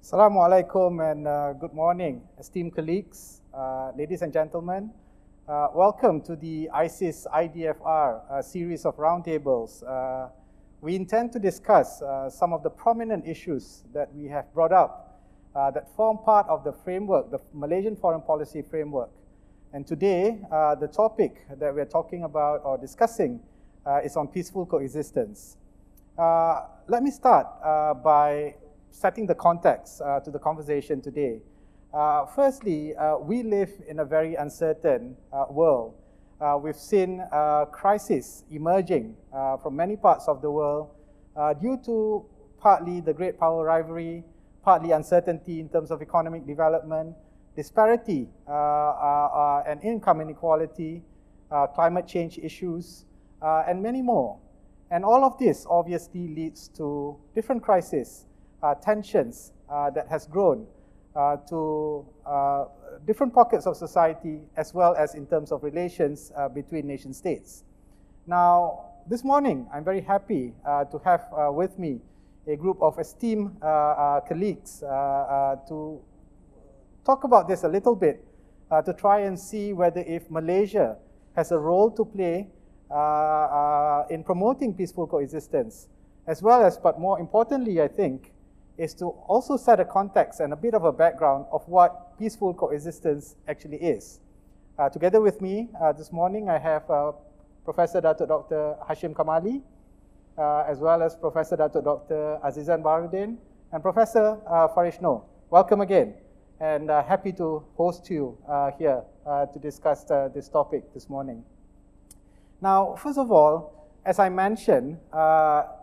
Assalamu alaikum and good morning, esteemed colleagues, ladies and gentlemen. Welcome to the ISIS IDFR series of roundtables. We intend to discuss some of the prominent issues that we have brought up that form part of the framework, the Malaysian foreign policy framework. And today, the topic that we're talking about or discussing is on peaceful coexistence. Let me start by setting the context to the conversation today. Firstly, we live in a very uncertain world. We've seen crises emerging from many parts of the world due to partly the great power rivalry, partly uncertainty in terms of economic development, disparity and income inequality, climate change issues, and many more. And all of this obviously leads to different crises, tensions that has grown to different pockets of society, as well as in terms of relations between nation states. Now, this morning, I'm very happy to have with me a group of esteemed colleagues to talk about this a little bit, to try and see whether if Malaysia has a role to play in promoting peaceful coexistence, as well as, but more importantly, I think, is to also set a context and a bit of a background of what peaceful coexistence actually is. Together with me this morning, I have Professor Datuk Dr. Hashim Kamali, as well as Professor Datuk Dr. Azizan Baharudin, and Professor Farish Noor. Welcome again, and happy to host you here to discuss this topic this morning. Now, first of all, as I mentioned,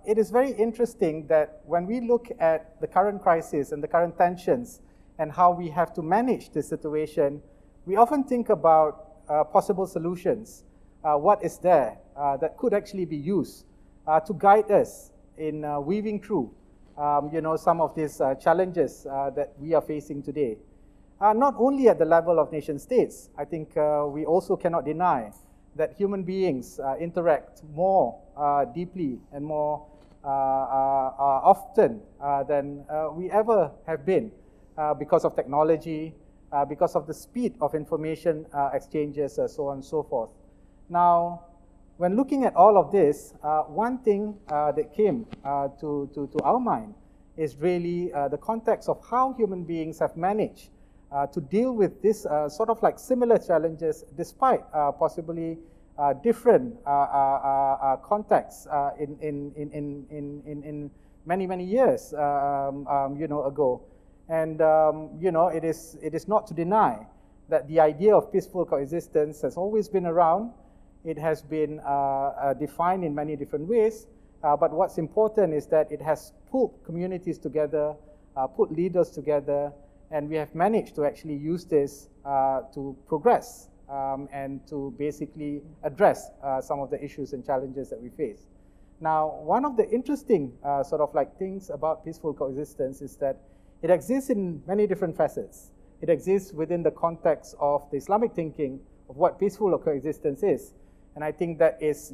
it is very interesting that when we look at the current crisis and the current tensions and how we have to manage this situation, we often think about possible solutions. What is there that could actually be used to guide us in weaving through some of these challenges that we are facing today. Not only at the level of nation states, I think we also cannot deny that human beings interact more deeply and more often than we ever have been because of technology, because of the speed of information exchanges, so on and so forth. Now, when looking at all of this, one thing that came to our mind is really the context of how human beings have managed to deal with this sort of like similar challenges despite possibly different contexts in many years ago. And it is not to deny that the idea of peaceful coexistence has always been around. It has been defined in many different ways, but what's important is that it has pulled communities together, put leaders together, and we have managed to actually use this to progress and to basically address some of the issues and challenges that we face. Now, one of the interesting sort of like things about peaceful coexistence is that it exists in many different facets. It exists within the context of the Islamic thinking of what peaceful coexistence is. And I think that is,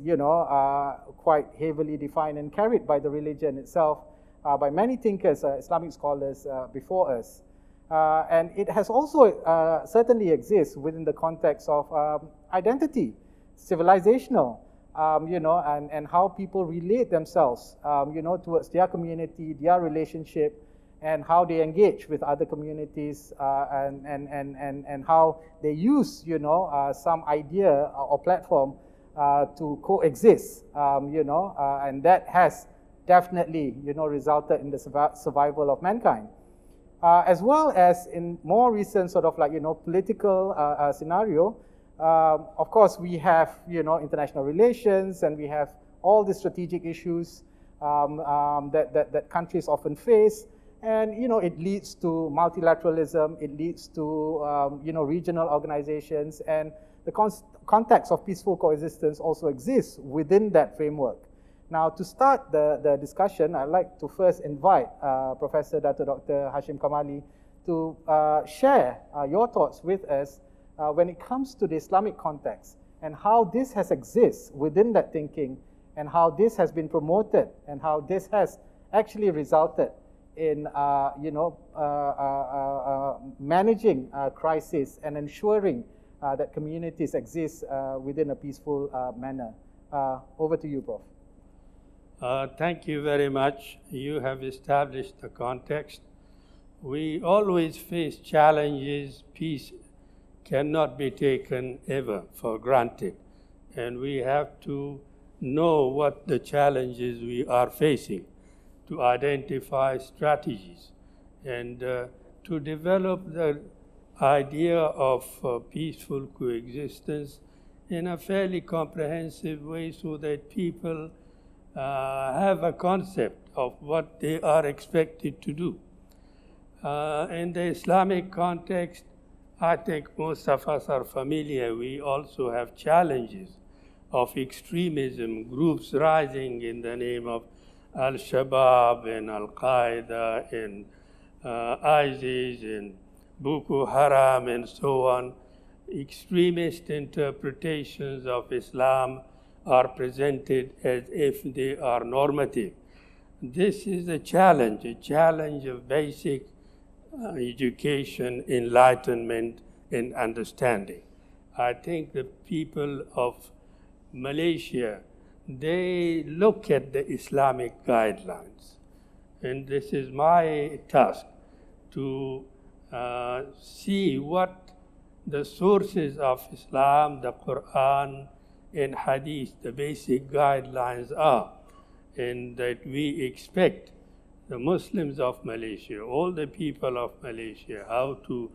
quite heavily defined and carried by the religion itself, by many thinkers, Islamic scholars before us. And it has also certainly exists within the context of identity, civilizational, and how people relate themselves, towards their community, their relationship, and how they engage with other communities, and how they use, some idea or platform to coexist, and that has definitely, resulted in the survival of mankind. As well as in more recent sort of like, political scenario, of course, we have, international relations, and we have all the strategic issues that countries often face. And, it leads to multilateralism, it leads to, regional organizations, and the context of peaceful coexistence also exists within that framework. Now, to start the discussion, I'd like to first invite Professor Dr. Hashim Kamali to share your thoughts with us when it comes to the Islamic context and how this has exists within that thinking and how this has been promoted and how this has actually resulted in managing crisis and ensuring that communities exist within a peaceful manner. Over to you, Prof. Thank you very much. You have established the context. We always face challenges. Peace cannot be taken ever for granted. And we have to know what the challenges we are facing to identify strategies and to develop the idea of peaceful coexistence in a fairly comprehensive way so that people have a concept of what they are expected to do. In the Islamic context, I think most of us are familiar. We also have challenges of extremism, groups rising in the name of Al-Shabaab and Al-Qaeda and ISIS and Boko Haram and so on. Extremist interpretations of Islam are presented as if they are normative. This is a challenge of basic education, enlightenment, and understanding. I think the people of Malaysia, they look at the Islamic guidelines, and this is my task to see what the sources of Islam, the Quran, and Hadith, the basic guidelines are, and that we expect the Muslims of Malaysia, all the people of Malaysia, how to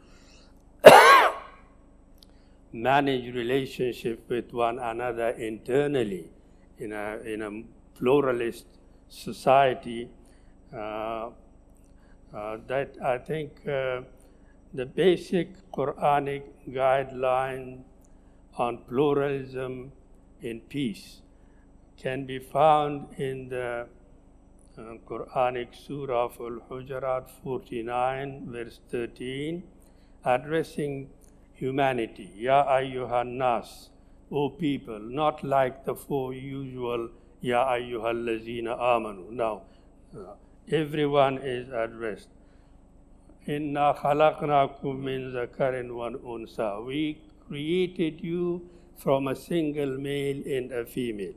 manage relationship with one another internally in a pluralist society. That I think the basic Quranic guideline on pluralism and peace can be found in the Quranic Surah of Al-Hujurat 49, verse 13, addressing humanity. Ya ayyuhan nas, O people, not like the four usual Ya ayyuhal lazina amanu. Now, everyone is addressed. Inna khalaqnakum min zakarin wa unsa. We created you from a single male and a female.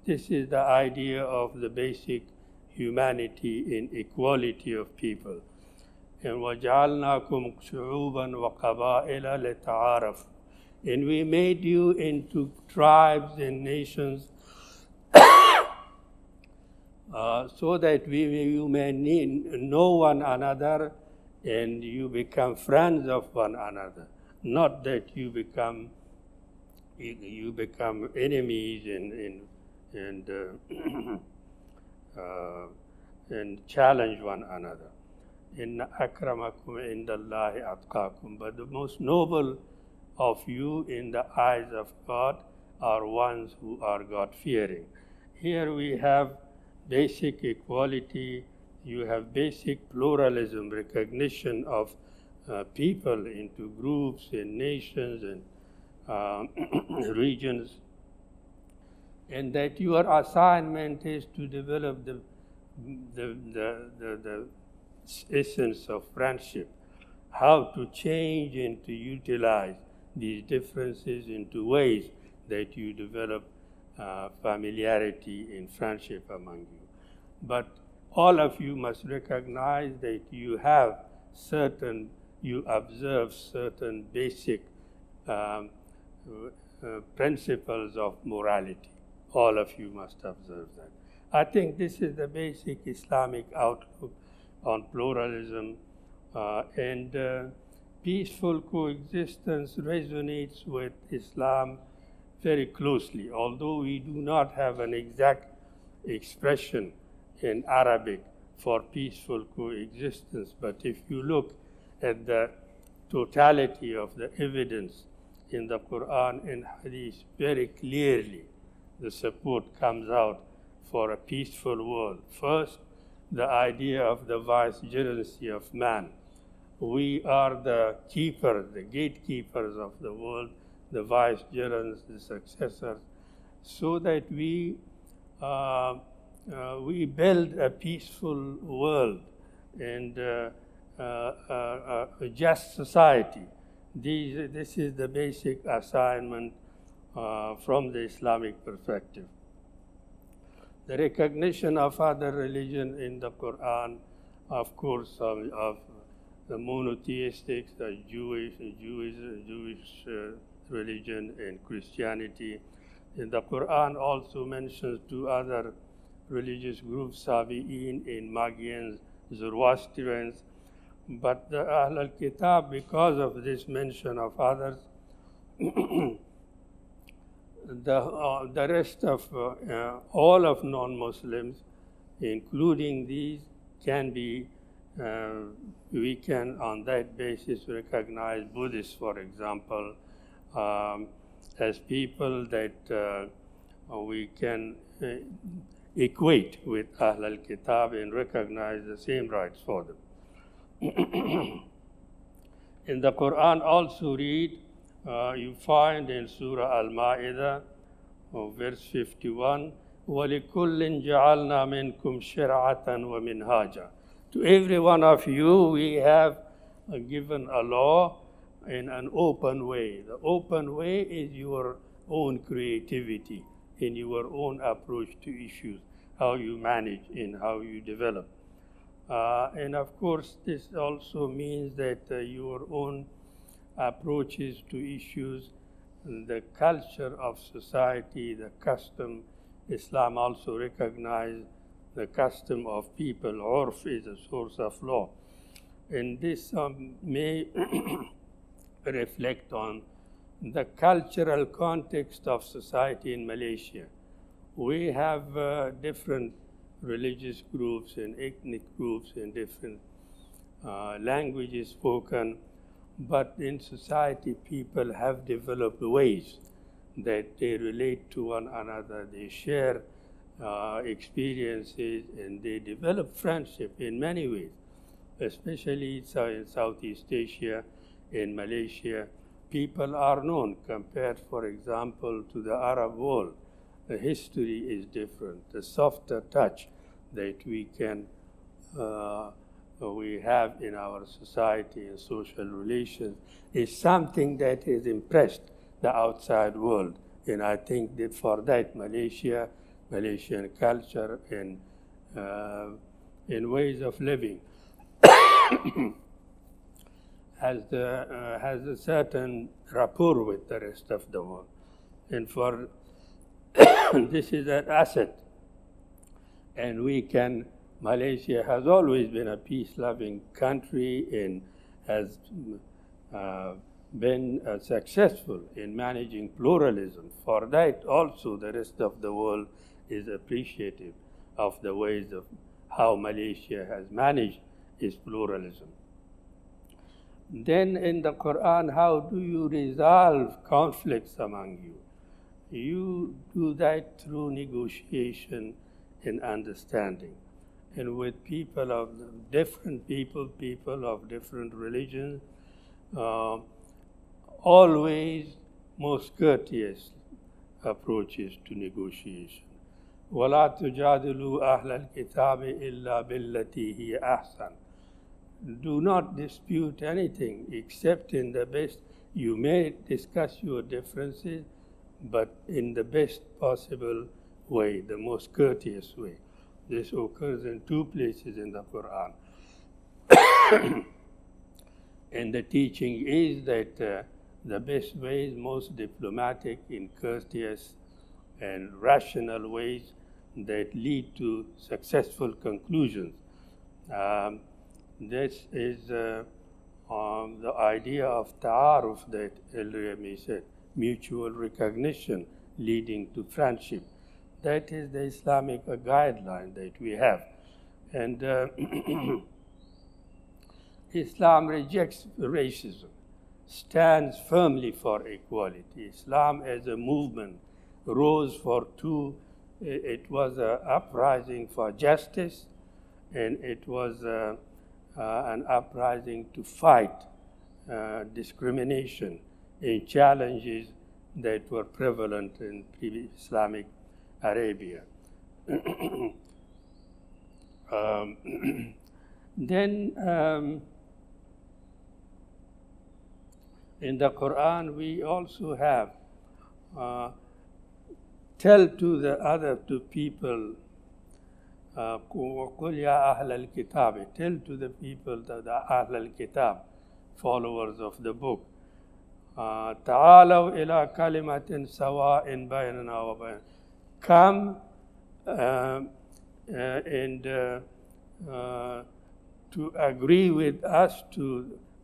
This is the idea of the basic humanity and equality of people. And وَجَعَلْنَاكُمْ شُعُوبًا وَقَبَائِلَ لِتَعَارَفُوا. And we made you into tribes and nations so that you may know one another and you become friends of one another. Not that you become enemies and challenge one another. Inna akramakum indallahi atqakum. But the most noble of you in the eyes of God are ones who are God-fearing. Here we have basic equality, you have basic pluralism, recognition of people into groups and nations and regions, and that your assignment is to develop the essence of friendship, how to change and to utilize these differences into ways that you develop familiarity and friendship among you. But all of you must recognize that you observe certain basic principles of morality. All of you must observe that. I think this is the basic Islamic outlook on pluralism, and peaceful coexistence resonates with Islam very closely, although we do not have an exact expression in Arabic for peaceful coexistence. But if you look at the totality of the evidence in the Quran and Hadith, very clearly the support comes out for a peaceful world. First, the idea of the vicegerency of man. We are the keepers, the gatekeepers of the world, the vicegerents, the successors, so that we build a peaceful world and a just society. This is the basic assignment from the Islamic perspective. The recognition of other religion in the Quran, of course, of the monotheistic, the Jewish religion and Christianity. And the Quran also mentions two other religious groups, Sabi'in and Magians, Zoroastrians. But the Ahl al-Kitab, because of this mention of others, the rest of all of non-Muslims, including these, can be, we can on that basis recognize Buddhists, for example, as people that we can equate with Ahl al-Kitab and recognize the same rights for them. In the Quran also read, you find in Surah Al-Ma'idah, verse 51, وَلِكُلٍّ جَعَلْنَا مِنْكُمْ شِرْعَةً وَمِنْهَاجًا. To every one of you, we have given a law in an open way. The open way is your own creativity in your own approach to issues, how you manage and how you develop. And of course, this also means that your own approaches to issues, the culture of society, the custom. Islam also recognizes the custom of people. Urf is a source of law. And this may reflect on the cultural context of society in Malaysia. We have different religious groups and ethnic groups and different languages spoken, but in society people have developed ways that they relate to one another, they share experiences, and they develop friendship in many ways, especially in Southeast Asia, in Malaysia. People are known compared, for example, to the Arab world. The history is different. The softer touch that we have in our society and social relations is something that has impressed the outside world. And I think that for that, Malaysian culture and ways of living has a certain rapport with the rest of the world. And for this is an asset. And Malaysia has always been a peace-loving country and has been successful in managing pluralism. For that also the rest of the world is appreciative of the ways of how Malaysia has managed its pluralism. Then in the Quran, how do you resolve conflicts among you? You do that through negotiation and understanding. And with people of different people of different religions, always most courteous approaches to negotiation. وَلَا تُجَادِلُوا أَهْلَ الْكِتَابِ إِلَّا بِالَّتِي هِيَ أَحْسَنُ. Do not dispute anything except in the best. You may discuss your differences, but in the best possible way, the most courteous way. This occurs in two places in the Quran. And the teaching is that the best ways, most diplomatic and courteous and rational ways that lead to successful conclusions. This is the idea of ta'aruf that El-Rami said, mutual recognition leading to friendship. That is the Islamic guideline that we have. And Islam rejects racism, stands firmly for equality. Islam as a movement rose for two. It was an uprising for justice, and it was an uprising to fight discrimination and challenges that were prevalent in pre-Islamic Arabia. Then in the Quran we also have tell to the other two people, وَقُلْ يَا أَهْلَ الْكِتَابِ, tell to the people, the أهل الكتاب, followers of the book, تعالوا إلى كلمة سواء بيننا وبين, come and to agree with us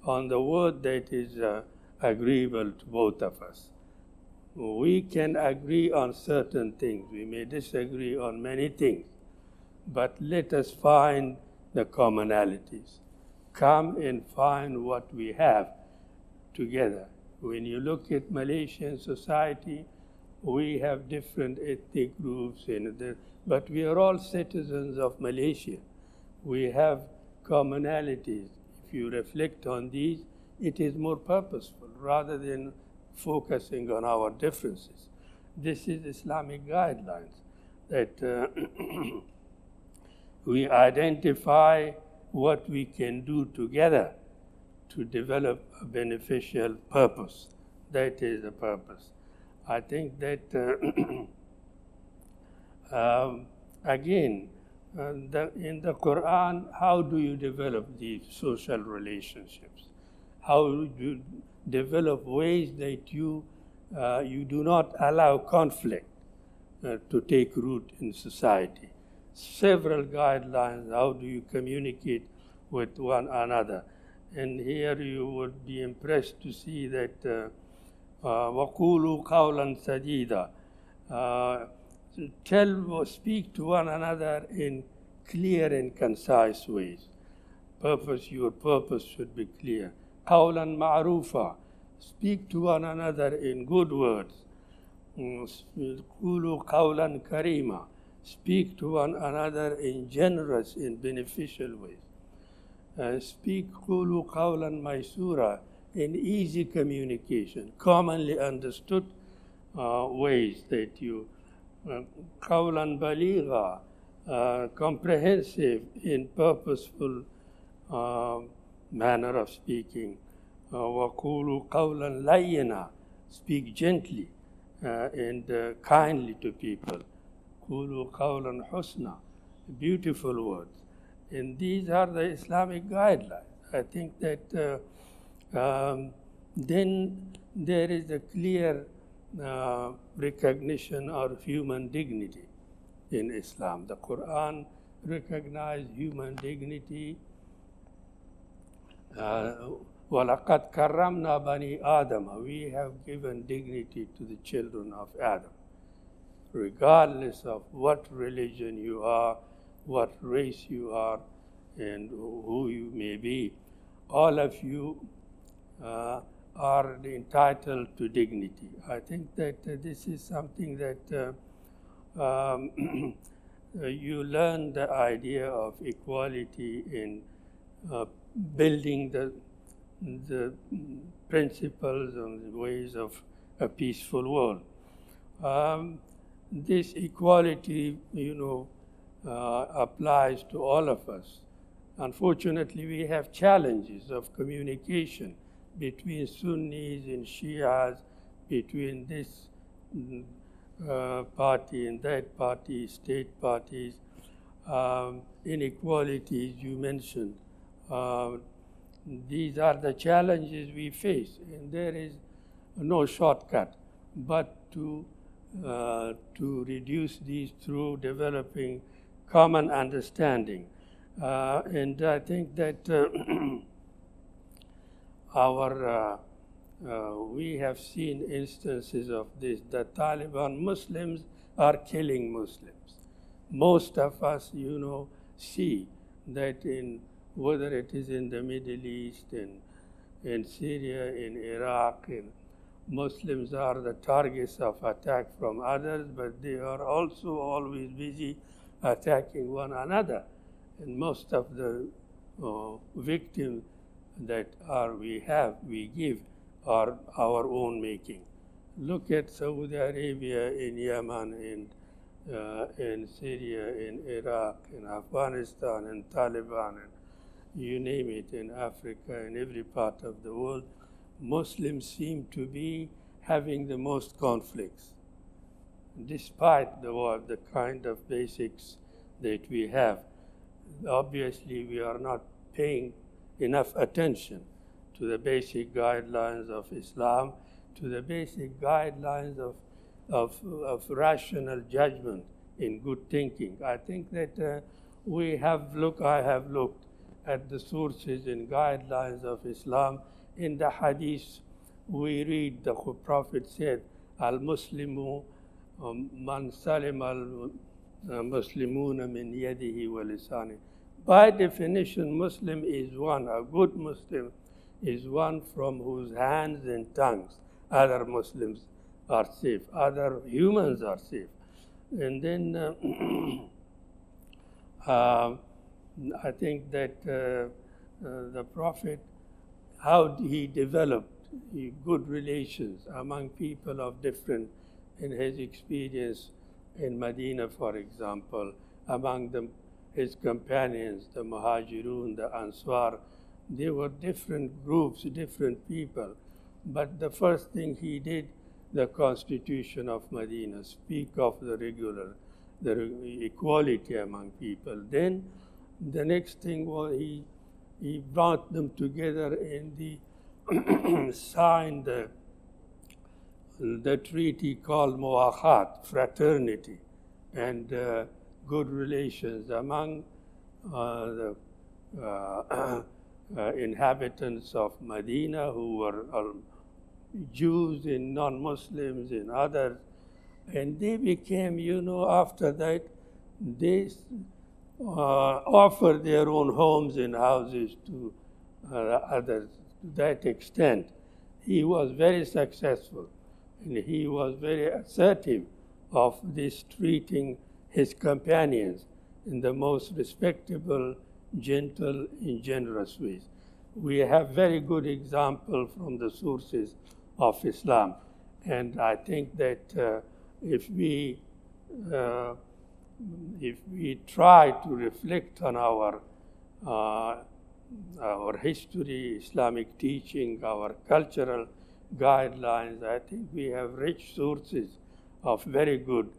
on the word that is agreeable to both of us. We can agree on certain things. We may disagree on many things, but let us find the commonalities. Come and find what we have together. When you look at Malaysian society, we have different ethnic groups, but we are all citizens of Malaysia. We have commonalities. If you reflect on these, it is more purposeful rather than focusing on our differences. This is Islamic guidelines that we identify what we can do together to develop a beneficial purpose. That is the purpose. I think that again, in the Quran, how do you develop these social relationships? How do you develop ways that you do not allow conflict to take root in society? Several guidelines, how do you communicate with one another? And here you would be impressed to see that وَقُولُوا قَوْلًا سَدِيدًا, speak to one another in clear and concise ways. Your purpose should be clear. قَوْلًا مَعْرُوفًا, speak to one another in good words. قُولُوا قَوْلًا كَرِيمًا, speak to one another in generous and beneficial ways. Speak قُولُوا قَوْلًا مَيْسُورًا, in easy communication, commonly understood ways that you قَوْلًا بَلِيغًا, comprehensive in purposeful manner of speaking. وَقُولُوا قَوْلًا لَيِّنًا, speak gently and kindly to people. قُولُوا قَوْلًا حُسْنًا, beautiful words. And these are the Islamic guidelines. I think that then there is a clear recognition of human dignity in Islam. The Quran recognizes human dignity. وَلَقَدْ كَرَّمْنَا بَنِي آدَمَ, we have given dignity to the children of Adam. Regardless of what religion you are, what race you are, and who you may be, all of you are entitled to dignity. I think that this is something that you learn the idea of equality in building the principles and ways of a peaceful world. This equality, applies to all of us. Unfortunately, we have challenges of communication between Sunnis and Shias, between this party and that party, state parties, inequalities you mentioned. These are the challenges we face, and there is no shortcut but to reduce these through developing common understanding. And I think that we have seen instances of this. The Taliban Muslims are killing Muslims. Most of us, see that whether it is in the Middle East, in Syria, in Iraq, Muslims are the targets of attack from others, but they are also always busy attacking one another. And most of the victims that we give are our own making. Look at Saudi Arabia, in Yemen, in Syria, in Iraq, in Afghanistan, in Taliban, you name it, in Africa, in every part of the world, Muslims seem to be having the most conflicts, despite the kind of basics that we have. Obviously, we are not paying enough attention to the basic guidelines of Islam, to the basic guidelines of rational judgment in good thinking. I think that I have looked at the sources and guidelines of Islam. In the hadith, we read the Prophet said, Al-Muslimu man salim al-Muslimuna min yadihi wa lisani. By definition, Muslim is one, a good Muslim is one from whose hands and tongues other Muslims are safe, other humans are safe. And then I think that the Prophet, how he developed good relations among people of different, in his experience in Medina, for example, among his companions, the Muhajirun, the Ansar, they were different groups, different people. But the first thing he did, the Constitution of Medina, speak of the equality among people. Then the next thing was he brought them together in the signed the treaty called Muakhat, fraternity, and good relations among the inhabitants of Medina who were Jews and non-Muslims and others. And they became, after that, they offered their own homes and houses to others. To that extent, he was very successful, and he was very assertive of this, treating his companions in the most respectable, gentle, and generous ways. We have very good example from the sources of Islam, and I think that if we try to reflect on our history, Islamic teaching, our cultural guidelines, I think we have rich sources of very good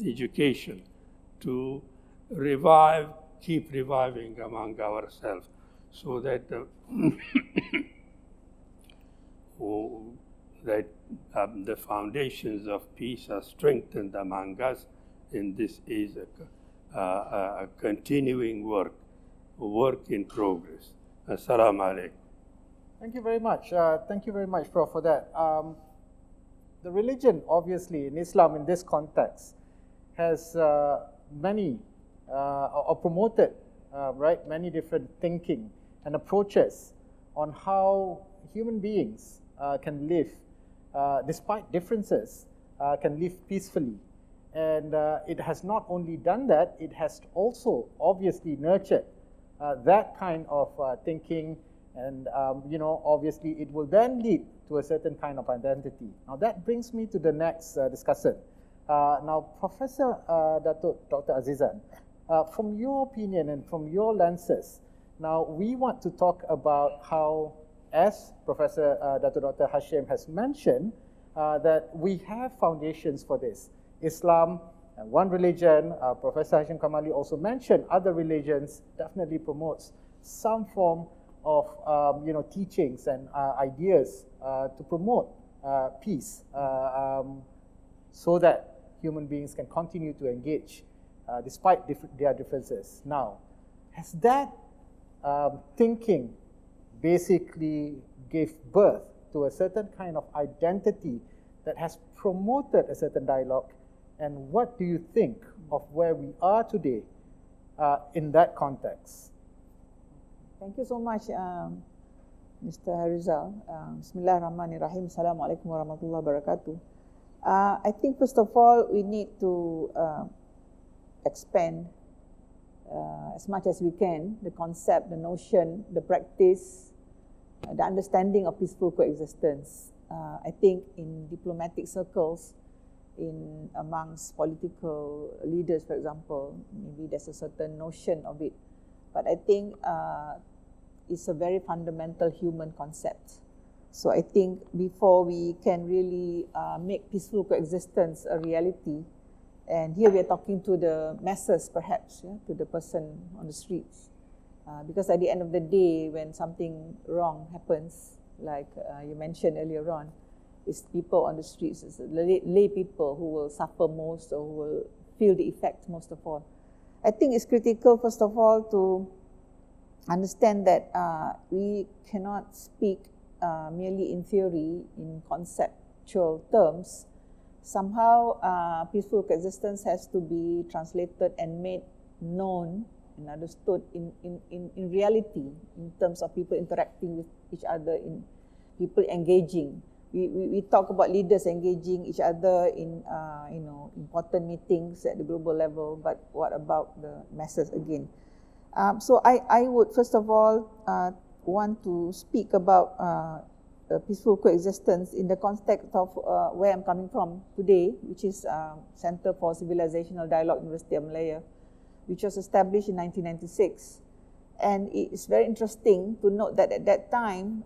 education to keep reviving among ourselves, so that the foundations of peace are strengthened among us. And this is a continuing work in progress. Assalamu alaikum. Thank you very much. Thank you very much, Prof, for that. The religion, obviously, in Islam, in this context, has many, or promoted, many different thinking and approaches on how human beings can live, despite differences, can live peacefully. And it has not only done that, it has also obviously nurtured that kind of thinking, and obviously it will then lead to a certain kind of identity. Now that brings me to the next discussion. Now, Professor Dr. Azizan, from your opinion and from your lenses, now we want to talk about how, as Professor Dr. Hashim has mentioned, that we have foundations for this. Islam, one religion, Professor Hashim Kamali also mentioned other religions definitely promotes some form of teachings and ideas to promote peace, so that human beings can continue to engage despite their differences. Now, has that thinking basically gave birth to a certain kind of identity that has promoted a certain dialogue? And what do you think of where we are today in that context? Thank you so much, Mr. Harizal. Bismillahirrahmanirrahim. Assalamualaikum warahmatullahi wabarakatuh. I think first of all, we need to expand as much as we can the concept, the notion, the practice, the understanding of peaceful coexistence. I think in diplomatic circles, in amongst political leaders, for example. Maybe there's a certain notion of it. But I think it's a very fundamental human concept. So I think before we can really make peaceful coexistence a reality, and here we are talking to the masses perhaps, yeah, to the person on the streets. Because at the end of the day, when something wrong happens, like you mentioned earlier on, it's people on the streets, it's lay people who will suffer most or who will feel the effect most of all. I think it's critical, first of all, to understand that we cannot speak merely in theory, in conceptual terms. Somehow, peaceful coexistence has to be translated and made known and understood in reality, in terms of people interacting with each other, in people engaging. We talk about leaders engaging each other in important meetings at the global level, but what about the masses again? So I would first of all want to speak about peaceful coexistence in the context of where I'm coming from today, which is Center for Civilizational Dialogue, University of Malaya, which was established in 1996. And it's very interesting to note that at that time,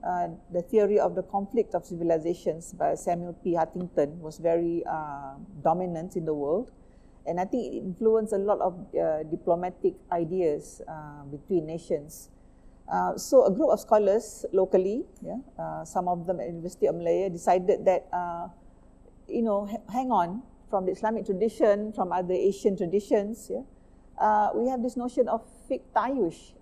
the theory of the conflict of civilizations by Samuel P. Huntington was very dominant in the world. And I think it influenced a lot of diplomatic ideas between nations. So a group of scholars locally, some of them at the University of Malaya, decided that, hang on, from the Islamic tradition, from other Asian traditions, we have this notion of fiqh tayush,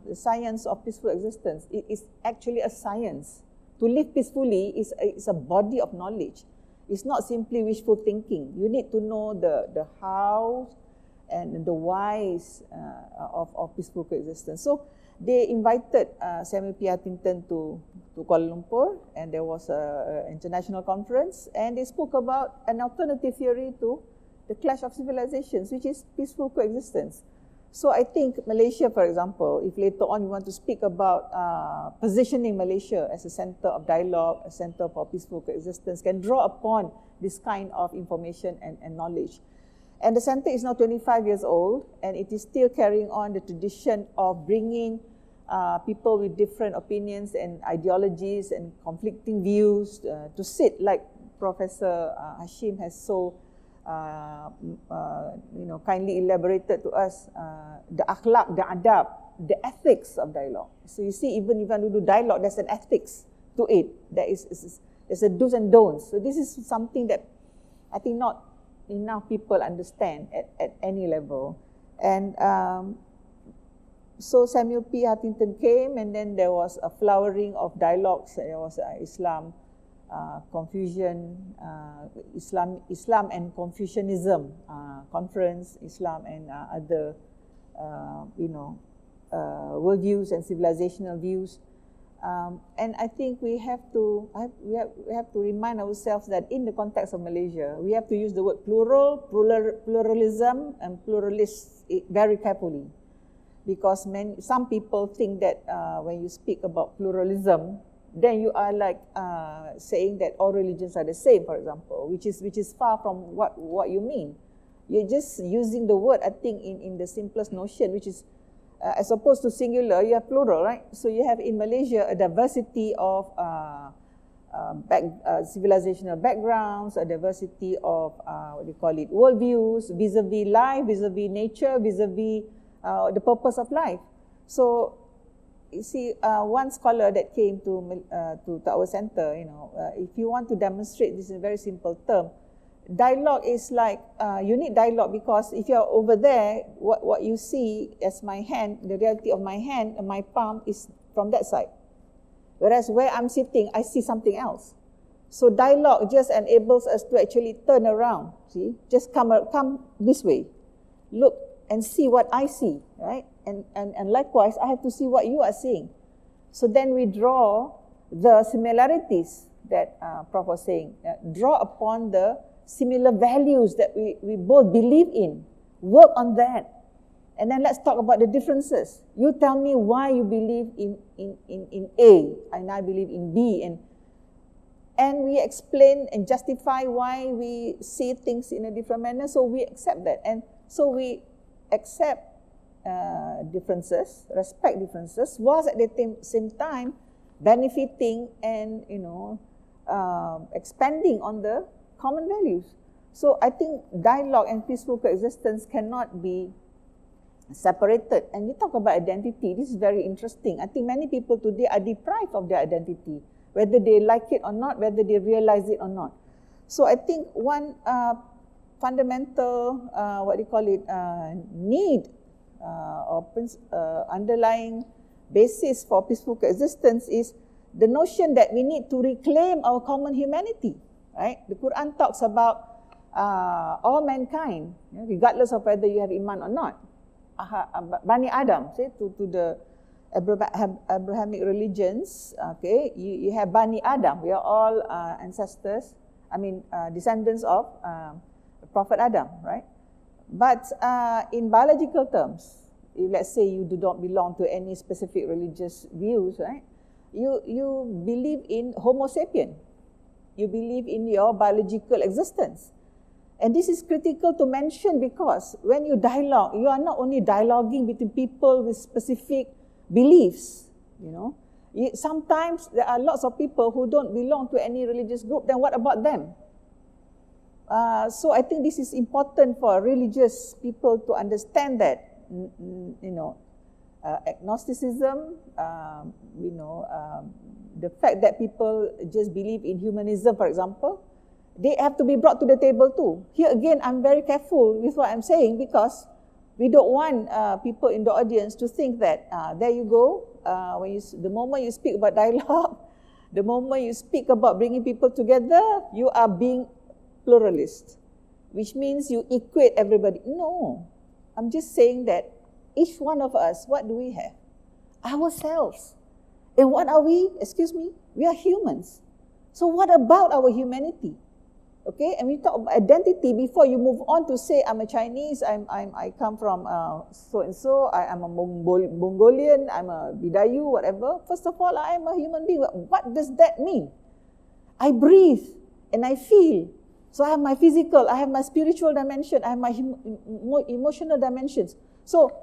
the science of peaceful existence. It is actually a science. To live peacefully is a body of knowledge. It's not simply wishful thinking. You need to know the how and the whys of peaceful coexistence. So they invited Samuel P. Huntington to Kuala Lumpur, and there was an international conference, and they spoke about an alternative theory to the clash of civilizations, which is peaceful coexistence. So I think Malaysia, for example, if later on you want to speak about positioning Malaysia as a center of dialogue, a center for peaceful coexistence, can draw upon this kind of information and knowledge. And the center is now 25 years old, and it is still carrying on the tradition of bringing people with different opinions and ideologies and conflicting views to sit, like Professor Hashim has so kindly elaborated to us, the akhlaq, the adab, the ethics of dialogue. So you see, even if you do dialogue, there's an ethics to it. There's a do's and don'ts. So this is something that I think not enough people understand at any level. And so Samuel P. Huntington came, and then there was a flowering of dialogues. There was Islam, Confucian, Islam and Confucianism conference, Islam and other, worldviews and civilizational views. And I think we have to remind ourselves that in the context of Malaysia, we have to use the word pluralism and pluralist very carefully, because some people think that when you speak about pluralism, then you are like saying that all religions are the same, for example, which is far from what you mean. You're just using the word, I think, in the simplest notion, which is as opposed to singular, you have plural, right? So you have in Malaysia a diversity of civilizational backgrounds, a diversity of worldviews, vis-a-vis life, vis-a-vis nature, vis-a-vis the purpose of life. So you see, one scholar that came to our center, if you want to demonstrate this in a very simple term, dialogue is like, you need dialogue because if you're over there, what you see as my hand, the reality of my hand and my palm is from that side. Whereas where I'm sitting, I see something else. So dialogue just enables us to actually turn around, see? Just come this way. Look and see what I see, right? And likewise, I have to see what you are seeing. So then we draw the similarities that Prof was saying, draw upon the similar values that we both believe in, work on that. And then let's talk about the differences. You tell me why you believe in A, and I believe in B. and we explain and justify why we see things in a different manner, so we accept that. And so we accept differences, respect differences, whilst at the same time benefiting and, expanding on the common values. So I think dialogue and peaceful coexistence cannot be separated. And you talk about identity, this is very interesting. I think many people today are deprived of their identity, whether they like it or not, whether they realize it or not. So I think one fundamental, need or underlying basis for peaceful coexistence is the notion that we need to reclaim our common humanity, right? The Quran talks about all mankind, regardless of whether you have iman or not. Bani Adam, say to the Abrahamic religions, okay, you have Bani Adam. We are all ancestors, descendants of Prophet Adam, right? But in biological terms, if let's say you do not belong to any specific religious views, right? You believe in Homo sapien. You believe in your biological existence. And this is critical to mention because when you dialogue, you are not only dialoguing between people with specific beliefs, sometimes there are lots of people who don't belong to any religious group, then what about them? So I think this is important for religious people to understand that, agnosticism, the fact that people just believe in humanism, for example, they have to be brought to the table too. Here again, I'm very careful with what I'm saying because we don't want people in the audience to think that, there you go, the moment you speak about dialogue, the moment you speak about bringing people together, you are being pluralist, which means you equate everybody. No, I'm just saying that each one of us, what do we have? Ourselves. And what are we? Excuse me, we are humans. So what about our humanity? Okay, and we talk about identity before you move on to say, I'm a Chinese, I come from so-and-so, I'm a Mongolian, I'm a Bidayu, whatever. First of all, I am a human being. What does that mean? I breathe and I feel. So I have my physical, I have my spiritual dimension, I have my emotional dimensions. So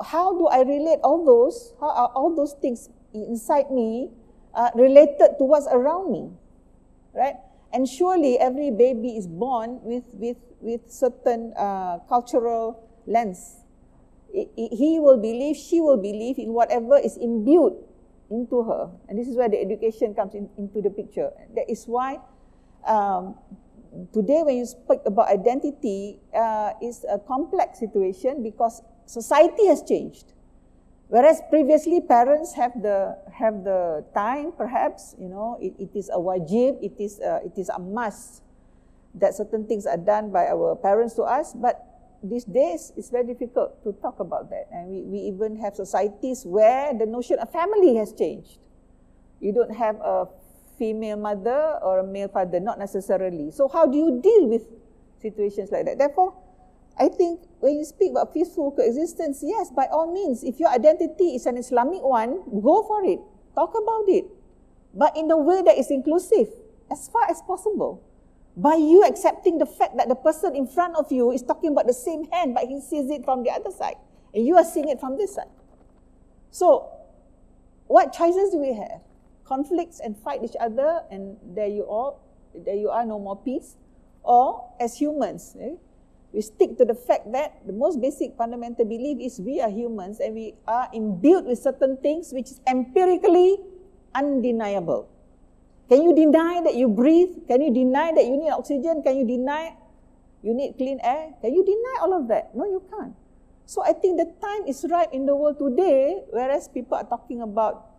how do I relate all those? How are all those things inside me related to what's around me, right? And surely every baby is born with certain cultural lens. He will believe, she will believe in whatever is imbued into her. And this is where the education comes into the picture. That is why today when you speak about identity, is a complex situation because society has changed. Whereas previously parents have the time, perhaps, it is a wajib, it is a must that certain things are done by our parents to us. But these days it's very difficult to talk about that, and we even have societies where the notion of family has changed. You don't have a female mother or a male father, not necessarily. So how do you deal with situations like that? Therefore, I think when you speak about peaceful coexistence, yes, by all means, if your identity is an Islamic one, go for it, talk about it, but in a way that is inclusive, as far as possible. By you accepting the fact that the person in front of you is talking about the same hand, but he sees it from the other side, and you are seeing it from this side. So, what choices do we have? Conflicts and fight each other, and there you are, no more peace. Or, as humans, we stick to the fact that the most basic fundamental belief is we are humans and we are imbued with certain things which is empirically undeniable. Can you deny that you breathe? Can you deny that you need oxygen? Can you deny you need clean air? Can you deny all of that? No, you can't. So I think the time is right in the world today, whereas people are talking about,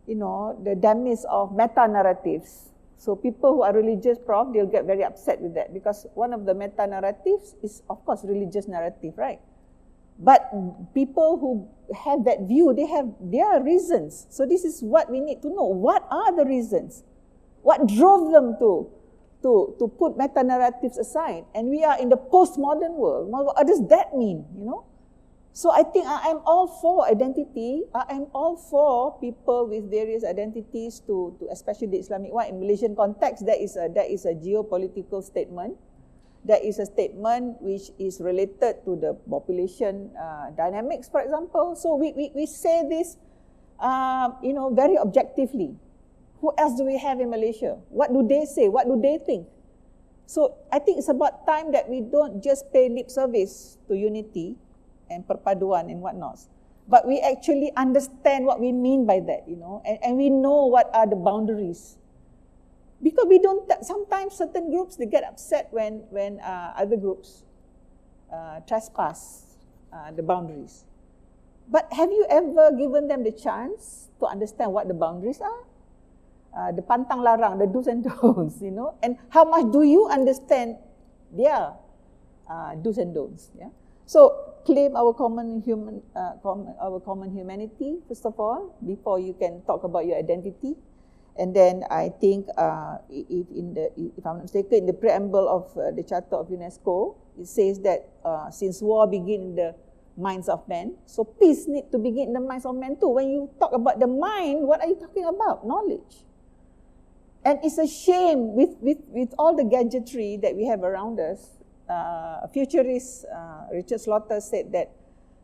the damage of meta-narratives. So people who are religious, they'll get very upset with that because one of the meta-narratives is, of course, religious narrative, right? But people who have that view, they have their reasons. So this is what we need to know. What are the reasons? What drove them to put meta-narratives aside? And we are in the postmodern world. What does that mean, So I think I am all for identity. I am all for people with various identities to especially the Islamic one. In Malaysian context, that is a geopolitical statement. That is a statement which is related to the population dynamics, for example. So we say this, very objectively. Who else do we have in Malaysia? What do they say? What do they think? So I think it's about time that we don't just pay lip service to unity and perpaduan and whatnot, but we actually understand what we mean by that, and we know what are the boundaries. Because we don't, sometimes certain groups, they get upset when other groups trespass the boundaries. But have you ever given them the chance to understand what the boundaries are? The pantang larang, the do's and don'ts, and how much do you understand their do's and don'ts? Yeah. So claim our common humanity first of all before you can talk about your identity. And then I think, if I'm not mistaken, in the preamble of the Charter of UNESCO, it says that since war begin in the minds of men, so peace need to begin in the minds of men too. When you talk about the mind, what are you talking about? Knowledge. And it's a shame with all the gadgetry that we have around us. A futurist, Richard Slaughter, said that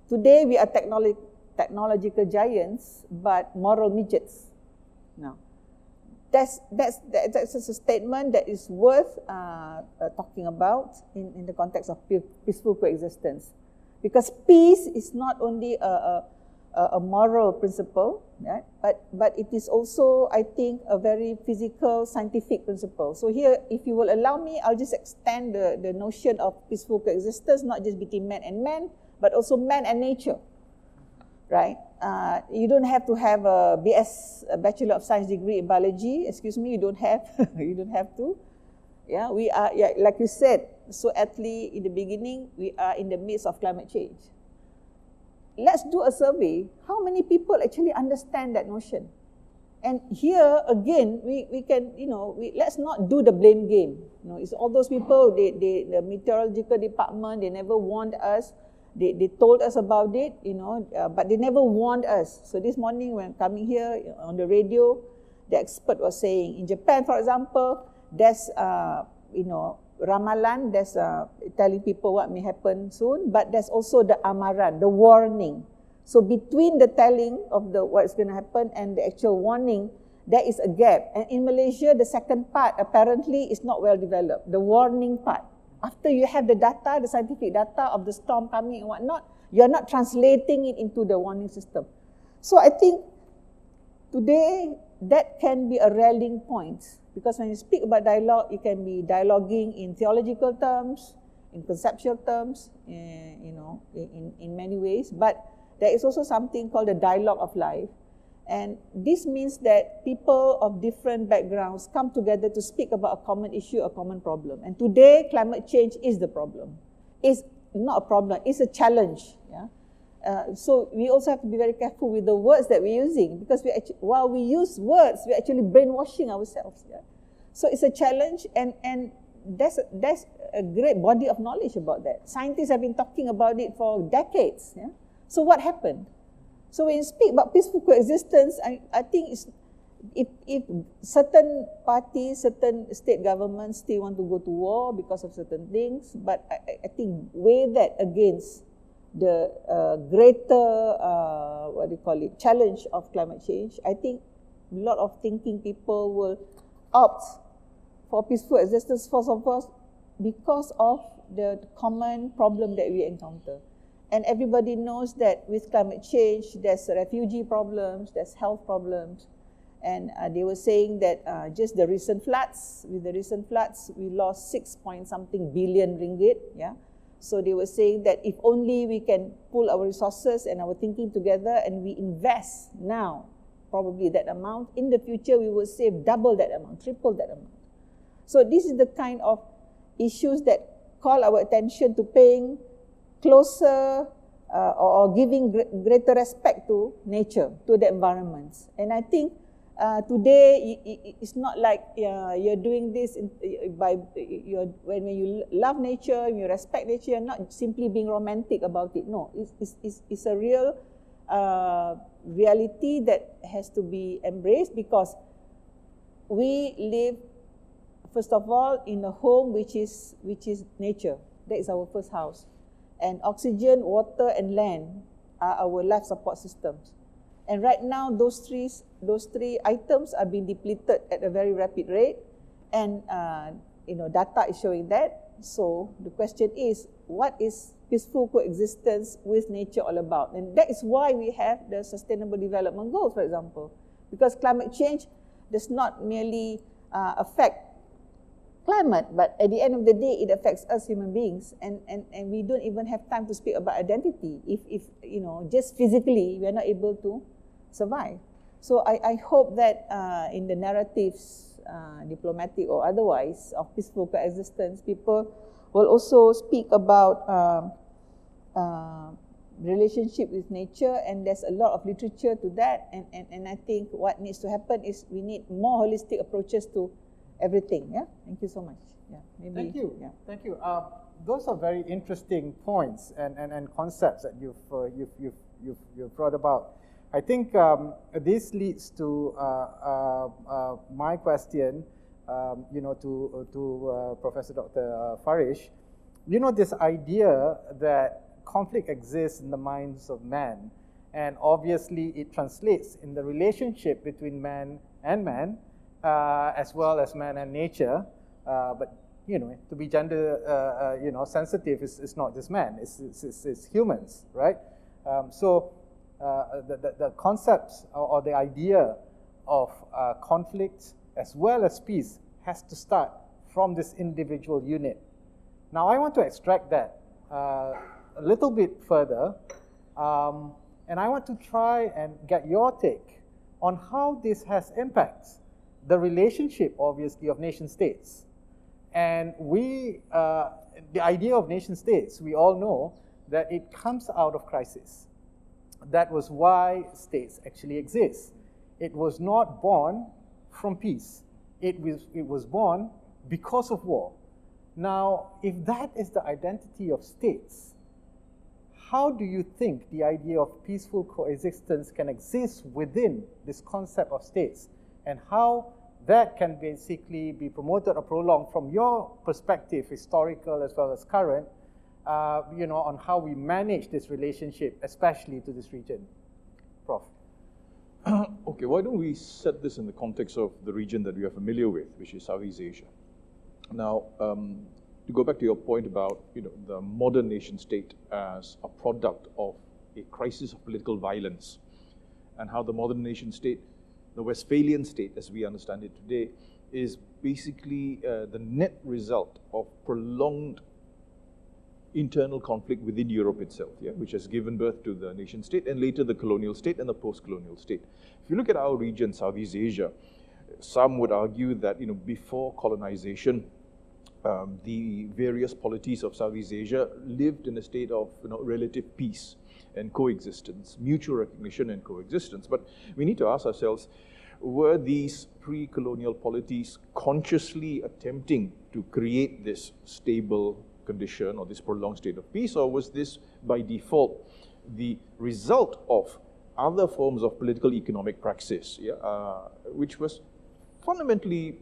today we are technological giants, but moral midgets. Now, that's a statement that is worth talking about in the context of peaceful coexistence. Because peace is not only a moral principle, right? but it is also, I think, a very physical, scientific principle. So here, if you will allow me, I'll just extend the notion of peaceful coexistence, not just between man and man, but also man and nature, right? You don't have to have a Bachelor of Science degree in biology. Excuse me, you don't have, you don't have to. Yeah, we are, like you said, so aptly in the beginning, we are in the midst of climate change. Let's do a survey. How many people actually understand that notion? And here, again, we can, let's not do the blame game. It's all those people, the meteorological department, they never warned us. They told us about it, but they never warned us. So this morning when coming here on the radio, the expert was saying, in Japan, for example, there's, ramalan, there's telling people what may happen soon, but there's also the amaran, the warning. So between the telling of what's going to happen and the actual warning, there is a gap. And in Malaysia, the second part apparently is not well developed, the warning part. After you have the data, the scientific data of the storm coming and whatnot, you're not translating it into the warning system. So I think today that can be a rallying point. Because when you speak about dialogue, it can be dialoguing in theological terms, in conceptual terms, in many ways. But there is also something called the dialogue of life. And this means that people of different backgrounds come together to speak about a common issue, a common problem. And today, climate change is the problem. It's not a problem, it's a challenge. Yeah? So we also have to be very careful with the words that we're using, because while we use words, we're actually brainwashing ourselves. Yeah? So it's a challenge, and there's a great body of knowledge about that. Scientists have been talking about it for decades. Yeah? So what happened? So when you speak about peaceful coexistence, I think if certain parties, certain state governments still want to go to war because of certain things, but I think weigh that against the greater, challenge of climate change. I think a lot of thinking people will opt for peaceful existence, first of all, because of the common problem that we encounter. And everybody knows that with climate change, there's refugee problems, there's health problems. And they were saying that just the recent floods, we lost 6-point-something billion ringgit. Yeah? So they were saying that if only we can pull our resources and our thinking together and we invest now, probably that amount, in the future we will save double that amount, triple that amount. So this is the kind of issues that call our attention to paying closer or giving greater respect to nature, to the environments. And I think Today, it's not like you're doing this when you love nature, you respect nature, you're not simply being romantic about it. No, it's a real reality that has to be embraced, because we live, first of all, in a home which is nature. That is our first house. And oxygen, water, and land are our life support systems. And right now, those three items are being depleted at a very rapid rate, and data is showing that. So the question is, what is peaceful coexistence with nature all about? And that is why we have the Sustainable Development Goals, for example, because climate change does not merely affect climate, but at the end of the day, it affects us human beings, and we don't even have time to speak about identity if just physically we are not able to survive. So I hope that in the narratives, diplomatic or otherwise, of peaceful coexistence, people will also speak about relationship with nature, and there's a lot of literature to that, and I think what needs to happen is we need more holistic approaches to everything. Yeah, thank you so much. Yeah, maybe. Thank you. Yeah. Thank you. Those are very interesting points and concepts that you've brought about. I think this leads to my question, to Professor Dr. Farish. This idea that conflict exists in the minds of man, and obviously it translates in the relationship between man and man, as well as man and nature. But to be gender sensitive is not just man; it's humans, right? So the concepts or the idea of conflict as well as peace has to start from this individual unit. Now, I want to extract that a little bit further, and I want to try and get your take on how this has impacts the relationship, obviously, of nation states. And the idea of nation states, we all know that it comes out of crisis. That was why states actually exist. It was not born from peace. It was born because of war. Now, if that is the identity of states, how do you think the idea of peaceful coexistence can exist within this concept of states, and how that can basically be promoted or prolonged from your perspective, historical as well as current, on how we manage this relationship, especially to this region? Prof. Okay, why don't we set this in the context of the region that we are familiar with, which is Southeast Asia. Now, to go back to your point about the modern nation state as a product of a crisis of political violence, and how the modern nation state, the Westphalian state as we understand it today, is basically the net result of prolonged internal conflict within Europe itself, which has given birth to the nation state and later the colonial state and the post-colonial state. If you look at our region, Southeast Asia, some would argue that before colonization, the various polities of Southeast Asia lived in a state of relative peace and coexistence, mutual recognition and coexistence. But we need to ask ourselves, were these pre-colonial polities consciously attempting to create this stable condition or this prolonged state of peace, or was this by default the result of other forms of political economic praxis, which was fundamentally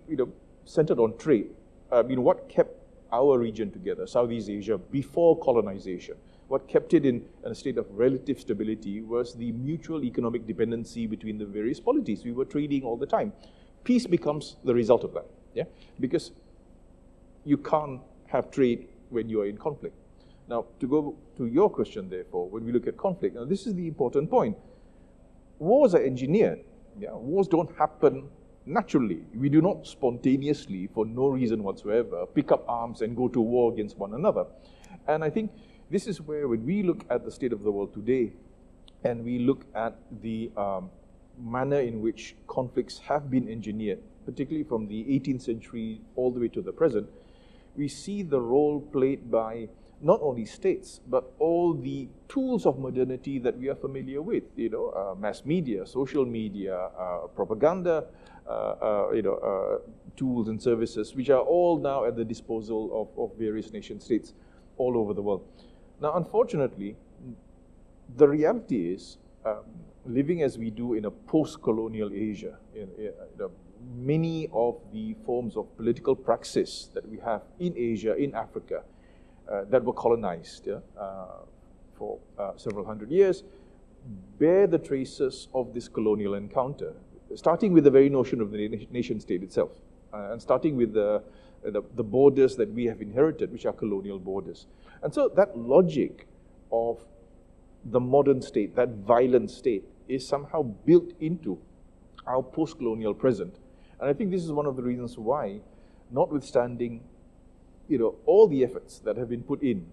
centered on trade? What kept our region together, Southeast Asia, before colonization? What kept it in a state of relative stability was the mutual economic dependency between the various polities. We were trading all the time. Peace becomes the result of that, because you can't have trade when you are in conflict. Now, to go to your question, therefore, when we look at conflict, now this is the important point. Wars are engineered. Wars don't happen naturally. We do not spontaneously, for no reason whatsoever, pick up arms and go to war against one another. And I think this is where, when we look at the state of the world today, and we look at the manner in which conflicts have been engineered, particularly from the 18th century all the way to the present, we see the role played by not only states, but all the tools of modernity that we are familiar with, mass media, social media, propaganda, tools and services, which are all now at the disposal of various nation states all over the world. Now, unfortunately, the reality is, living as we do in a post-colonial Asia, many of the forms of political praxis that we have in Asia, in Africa, that were colonized for several hundred years, bear the traces of this colonial encounter, starting with the very notion of the nation state itself, and starting with the borders that we have inherited, which are colonial borders. And so that logic of the modern state, that violent state, is somehow built into our post-colonial present. And I think this is one of the reasons why, notwithstanding all the efforts that have been put in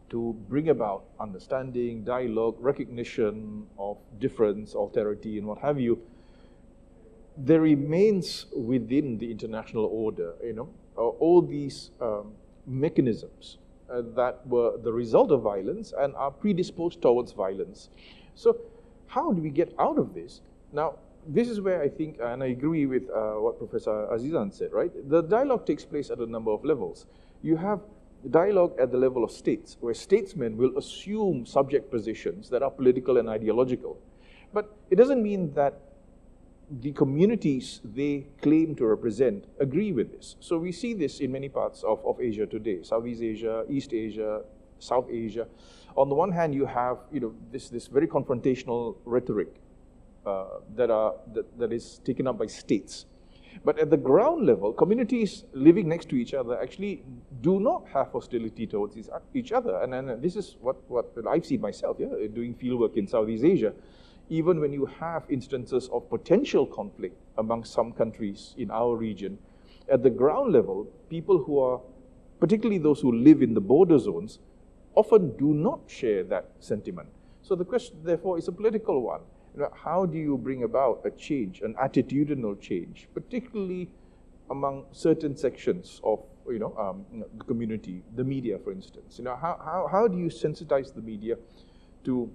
to bring about understanding, dialogue, recognition of difference, alterity, and what have you, there remains within the international order, all these mechanisms that were the result of violence and are predisposed towards violence. So how do we get out of this? Now, this is where I think, and I agree with what Professor Azizan said, right? The dialogue takes place at a number of levels. You have dialogue at the level of states, where statesmen will assume subject positions that are political and ideological. But it doesn't mean that the communities they claim to represent agree with this. So we see this in many parts of Asia today, Southeast Asia, East Asia, South Asia. On the one hand, you have this very confrontational rhetoric that is taken up by states. But at the ground level, communities living next to each other actually do not have hostility towards each other. And this is what I've seen myself, doing fieldwork in Southeast Asia. Even when you have instances of potential conflict among some countries in our region, at the ground level, people who are, particularly those who live in the border zones, often do not share that sentiment. So the question, therefore, is a political one. How do you bring about a change, an attitudinal change, particularly among certain sections of the community, the media, for instance? How do you sensitize the media to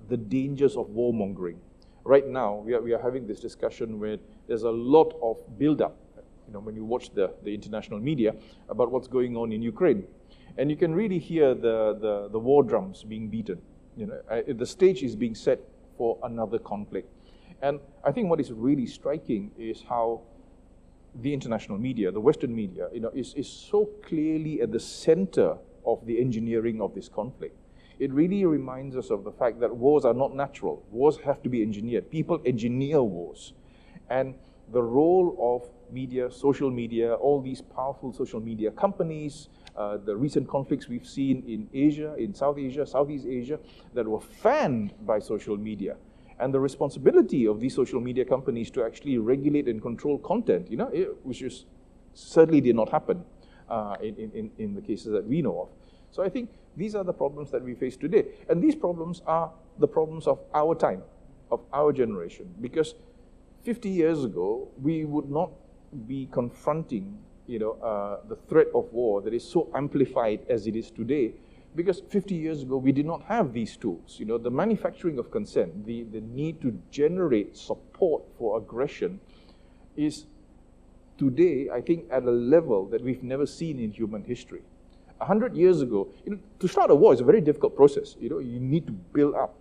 the dangers of warmongering? Right now, we are having this discussion where there's a lot of build-up, when you watch the international media, about what's going on in Ukraine. And you can really hear the war drums being beaten. The stage is being set for another conflict. And I think what is really striking is how the international media, the Western media, is so clearly at the center of the engineering of this conflict. It really reminds us of the fact that wars are not natural. Wars have to be engineered. People engineer wars. And the role of media, social media, all these powerful social media companies, the recent conflicts we've seen in Asia, in South Asia, Southeast Asia, that were fanned by social media. And the responsibility of these social media companies to actually regulate and control content, which certainly did not happen in the cases that we know of. So I think these are the problems that we face today. And these problems are the problems of our time, of our generation. Because 50 years ago, we would not be confronting the threat of war that is so amplified as it is today, because 50 years ago we did not have these tools. The manufacturing of consent, the need to generate support for aggression is today, I think, at a level that we've never seen in human history. 100 years ago, to start a war is a very difficult process. You need to build up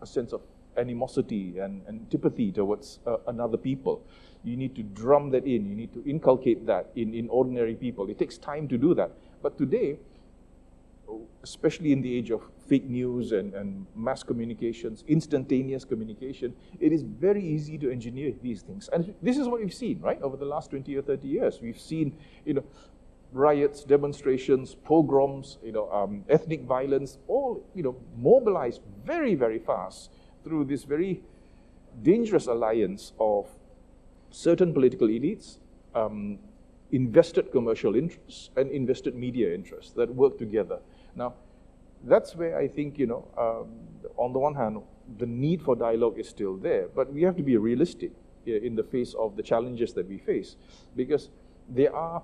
a sense of animosity and antipathy towards another people. You need to drum that in. You need to inculcate that in ordinary people. It takes time to do that. But today, especially in the age of fake news and mass communications, instantaneous communication, it is very easy to engineer these things. And this is what we've seen, right? Over the last 20 or 30 years, we've seen, riots, demonstrations, pogroms, ethnic violence, all, mobilized very, very fast through this very dangerous alliance of certain political elites, invested commercial interests, and invested media interests that work together. Now, that's where I think, on the one hand, the need for dialogue is still there, but we have to be realistic in the face of the challenges that we face, because there are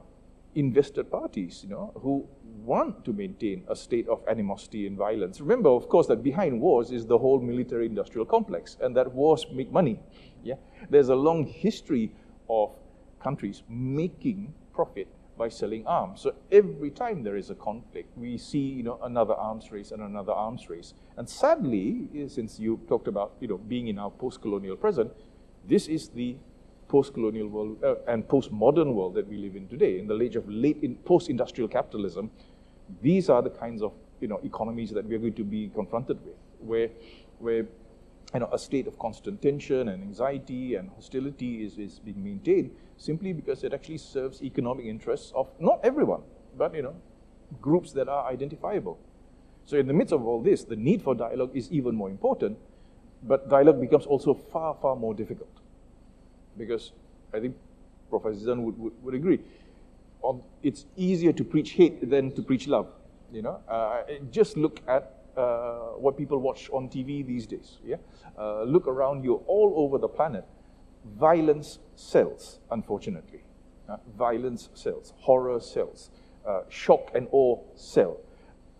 invested parties, who want to maintain a state of animosity and violence. Remember, of course, that behind wars is the whole military-industrial complex, and that wars make money. Yeah, there's a long history of countries making profit by selling arms. So every time there is a conflict, we see, another arms race and another arms race. And sadly, since you talked about, being in our post-colonial present, this is the post-colonial world and post-modern world that we live in today. In the age of post-industrial capitalism, these are the kinds of, economies that we are going to be confronted with, where a state of constant tension and anxiety and hostility is being maintained simply because it actually serves economic interests of not everyone, but groups that are identifiable. So in the midst of all this, the need for dialogue is even more important, but dialogue becomes also far, far more difficult. Because I think Professor Zan would agree, it's easier to preach hate than to preach love. Just look at what people watch on TV these days. Yeah, look around you all over the planet. Violence sells, unfortunately. Violence sells. Horror sells. Shock and awe sell.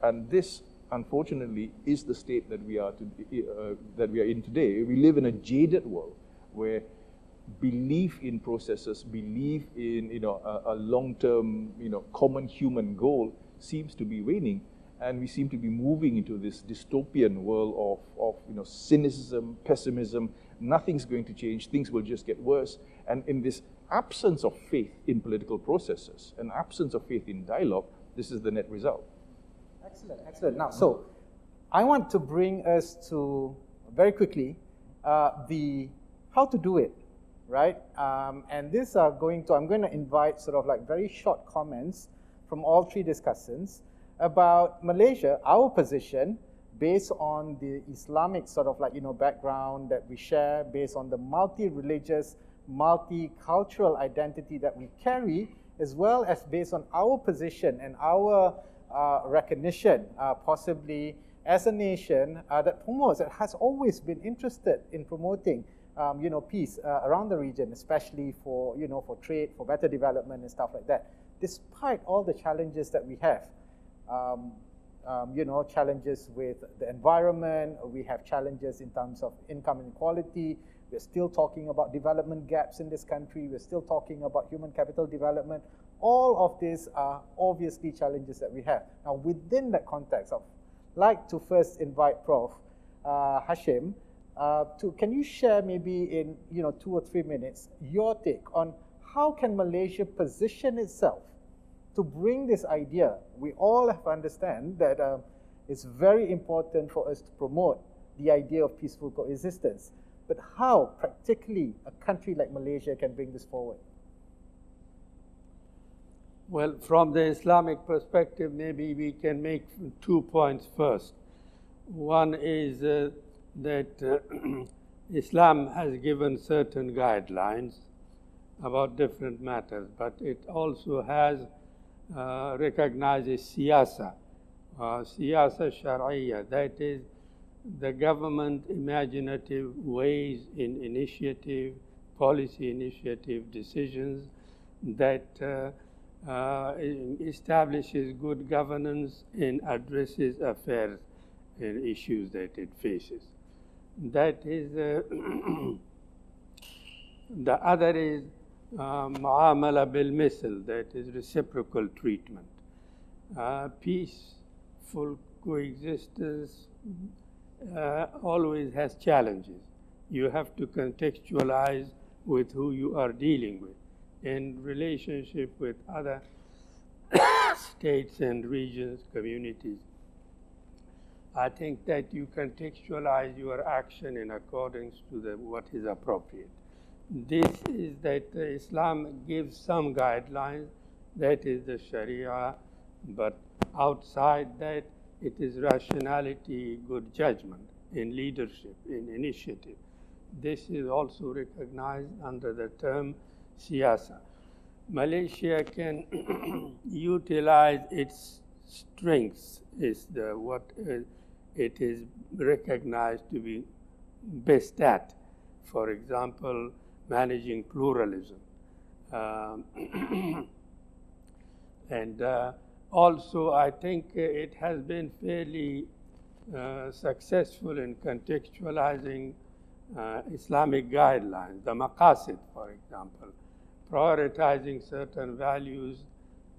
And this, unfortunately, is the state that we are in today. We live in a jaded world where belief in processes, belief in a long-term common human goal seems to be waning. And we seem to be moving into this dystopian world of cynicism, pessimism. Nothing's going to change. Things will just get worse. And in this absence of faith in political processes, an absence of faith in dialogue, this is the net result. Excellent, excellent. Now, so I want to bring us to, very quickly, the how to do it, right? And these are I'm going to invite sort of like very short comments from all three discussants about Malaysia, our position, based on the Islamic sort of like, background that we share, based on the multi-religious, multicultural identity that we carry, as well as based on our position and our recognition, possibly as a nation that has always been interested in promoting, peace around the region, especially for, for trade, for better development and stuff like that. Despite all the challenges that we have, challenges with the environment, we have challenges in terms of income inequality, we're still talking about development gaps in this country, we're still talking about human capital development. All of these are obviously challenges that we have. Now, within that context, I'd like to first invite Prof. Hashim, can you share maybe in 2 or 3 minutes your take on how can Malaysia position itself to bring this idea? We all have to understand that it's very important for us to promote the idea of peaceful coexistence. But how, practically, a country like Malaysia can bring this forward? Well, from the Islamic perspective, maybe we can make 2 points first. One is that Islam has given certain guidelines about different matters, but it also has recognizes siyasa shar'iyya, that is the government imaginative ways in initiative, policy initiative decisions that establishes good governance and addresses affairs and issues that it faces. That is the other is mu'amala bil misl, that is reciprocal treatment. Peaceful coexistence always has challenges. You have to contextualize with who you are dealing with in relationship with other states and regions, communities. I think that you contextualize your action in accordance to what is appropriate. This is that Islam gives some guidelines, that is the Sharia, but outside that it is rationality, good judgment in leadership, in initiative. This is also recognized under the term siyasa. Malaysia can utilize its strengths, it is recognized to be best at. For example, managing pluralism, And also, I think it has been fairly successful in contextualizing Islamic guidelines, the maqasid, for example, prioritizing certain values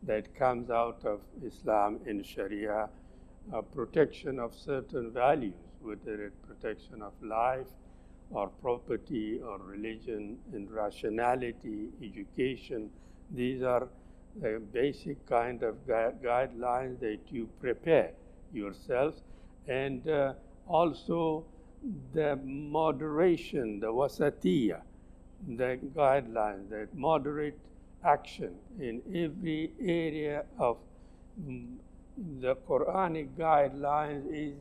that comes out of Islam in Sharia, protection of certain values, whether it's protection of life or property or religion and rationality, education. These are the basic kind of guidelines that you prepare yourselves. And also the moderation, the wasatiyya, the guidelines, that moderate action in every area of the Quranic guidelines is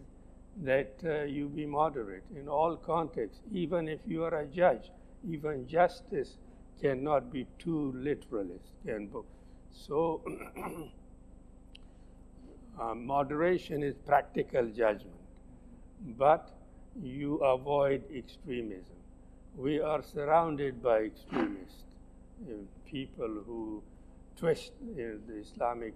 that you be moderate in all contexts. Even if you are a judge, even justice cannot be too literalist. So moderation is practical judgment, but you avoid extremism. We are surrounded by extremists, people who twist the Islamic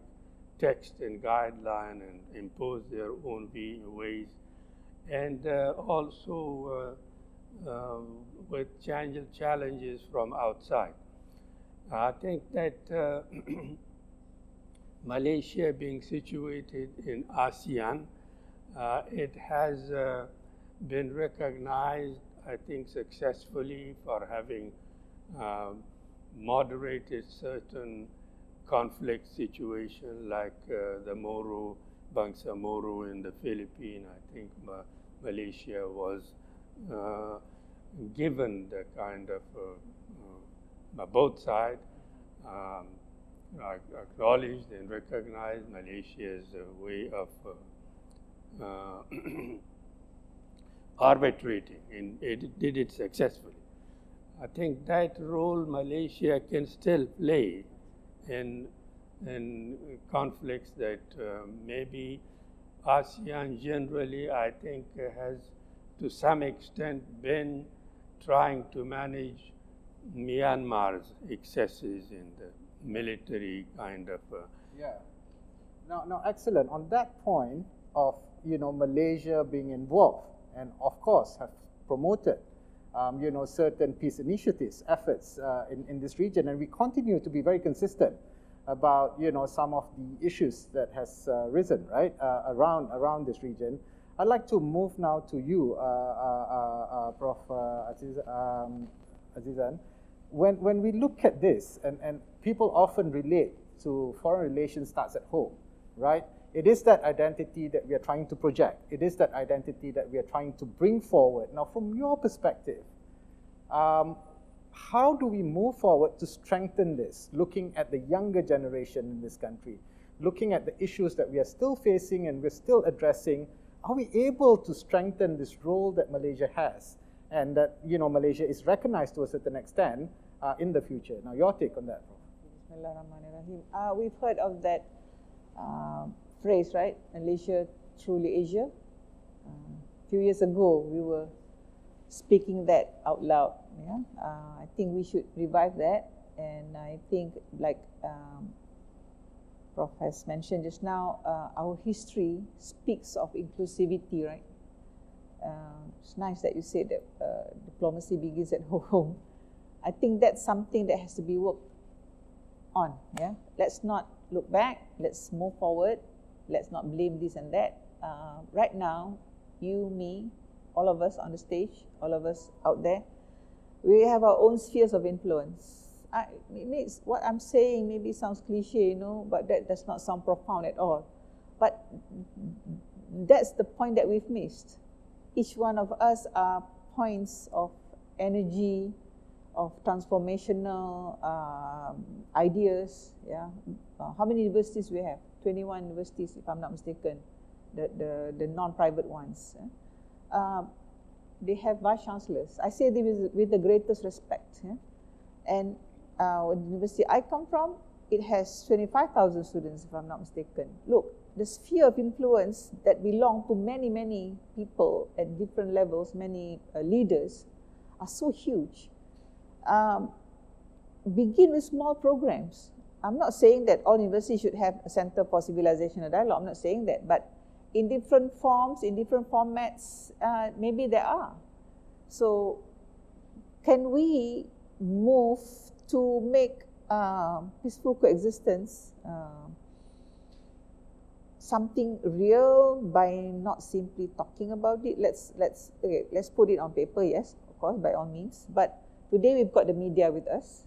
text and guideline and impose their own ways, and also with challenges from outside. I think that Malaysia being situated in ASEAN, it has been recognized, I think, successfully for having moderated certain conflict situation like the Moro, Bangsa Moro in the Philippines. I think Malaysia was given the kind of both sides acknowledged and recognized Malaysia's way of arbitrating, and it did it successfully. I think that role Malaysia can still play in conflicts that maybe ASEAN generally, I think, has to some extent been trying to manage Myanmar's excesses in the military kind of. Yeah. Now, excellent. On that point of Malaysia being involved and of course have promoted certain peace initiatives, efforts in this region, and we continue to be very consistent about some of the issues that has risen around this region. I'd like to move now to you, Prof. Azizan. When we look at this, and people often relate to foreign relations starts at home, right? It is that identity that we are trying to project. It is that identity that we are trying to bring forward. Now, from your perspective, how do we move forward to strengthen this, looking at the younger generation in this country, looking at the issues that we are still facing and we're still addressing? Are we able to strengthen this role that Malaysia has and that Malaysia is recognized to a certain extent in the future? Now, your take on that, Prof. Bismillahirrahmanirrahim. We've heard of that phrase, right? Malaysia, truly Asia. A few years ago, we were speaking that out loud. Yeah? I think we should revive that, and I think, like Prof has mentioned just now, our history speaks of inclusivity, right? It's nice that you said that diplomacy begins at home. I think that's something that has to be worked on. Yeah, let's not look back. Let's move forward. Let's not blame this and that. Right now, you, me, all of us on the stage, all of us out there, we have our own spheres of influence. What I'm saying maybe sounds cliche, but that does not sound profound at all. But that's the point that we've missed. Each one of us are points of energy, of transformational ideas. Yeah, how many universities we have? 21 universities, if I'm not mistaken, the non-private ones. They have vice chancellors. I say this with the greatest respect. Yeah? And the university I come from, it has 25,000 students, if I'm not mistaken. Look, the sphere of influence that belong to many, many people at different levels, many leaders, are so huge. Begin with small programs. I'm not saying that all universities should have a center for civilization and dialogue. I'm not saying that, but in different forms, in different formats, maybe there are. So can we move to make peaceful coexistence something real by not simply talking about it? Let's put it on paper, yes, of course, by all means. But today we've got the media with us.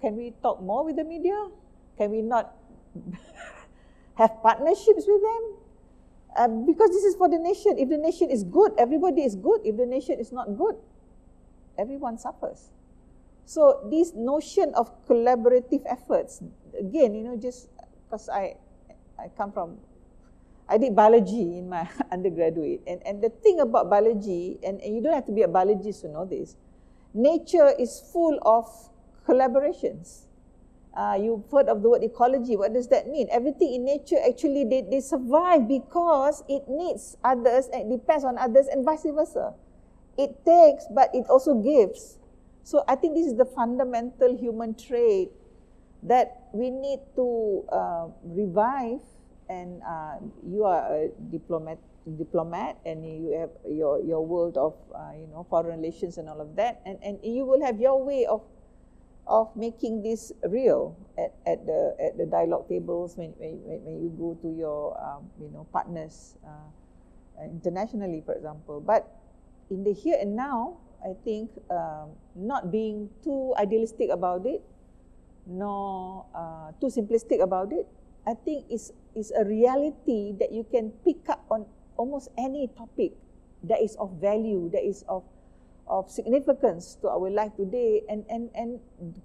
Can we talk more with the media? Can we not have partnerships with them? Because this is for the nation. If the nation is good, everybody is good. If the nation is not good, everyone suffers. So this notion of collaborative efforts, again, just because I did biology in my undergraduate, and the thing about biology, and you don't have to be a biologist to know this, nature is full of collaborations. You've heard of the word ecology. What does that mean? Everything in nature, actually, they survive because it needs others and it depends on others, and vice versa. It takes, but it also gives. So I think this is the fundamental human trait that we need to revive. And you are a diplomat, and you have your world of foreign relations and all of that, and you will have your way of making this real at the dialogue tables when you go to your partners internationally, for example. But in the here and now, I think not being too idealistic about it, nor too simplistic about it, I think is a reality that you can pick up on almost any topic that is of value, that is of significance to our life today, and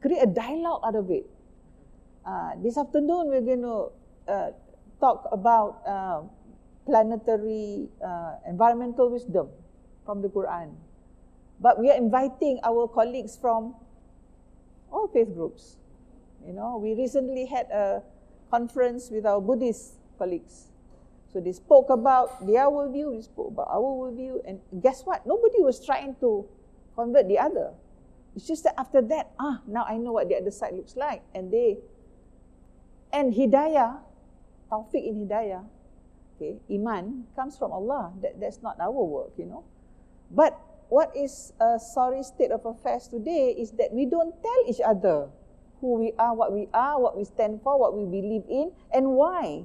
create a dialogue out of it. This afternoon we're going to talk about planetary environmental wisdom from the Quran. But we are inviting our colleagues from all faith groups. We recently had a conference with our Buddhist colleagues. So they spoke about their worldview, we spoke about our worldview, and guess what? Nobody was trying to convert the other. It's just that after that, now I know what the other side looks like. And hidayah, tawfiq in hidayah, okay, iman, comes from Allah. That's not our work, But what is a sorry state of affairs today is that we don't tell each other who we are, what we stand for, what we believe in, and why.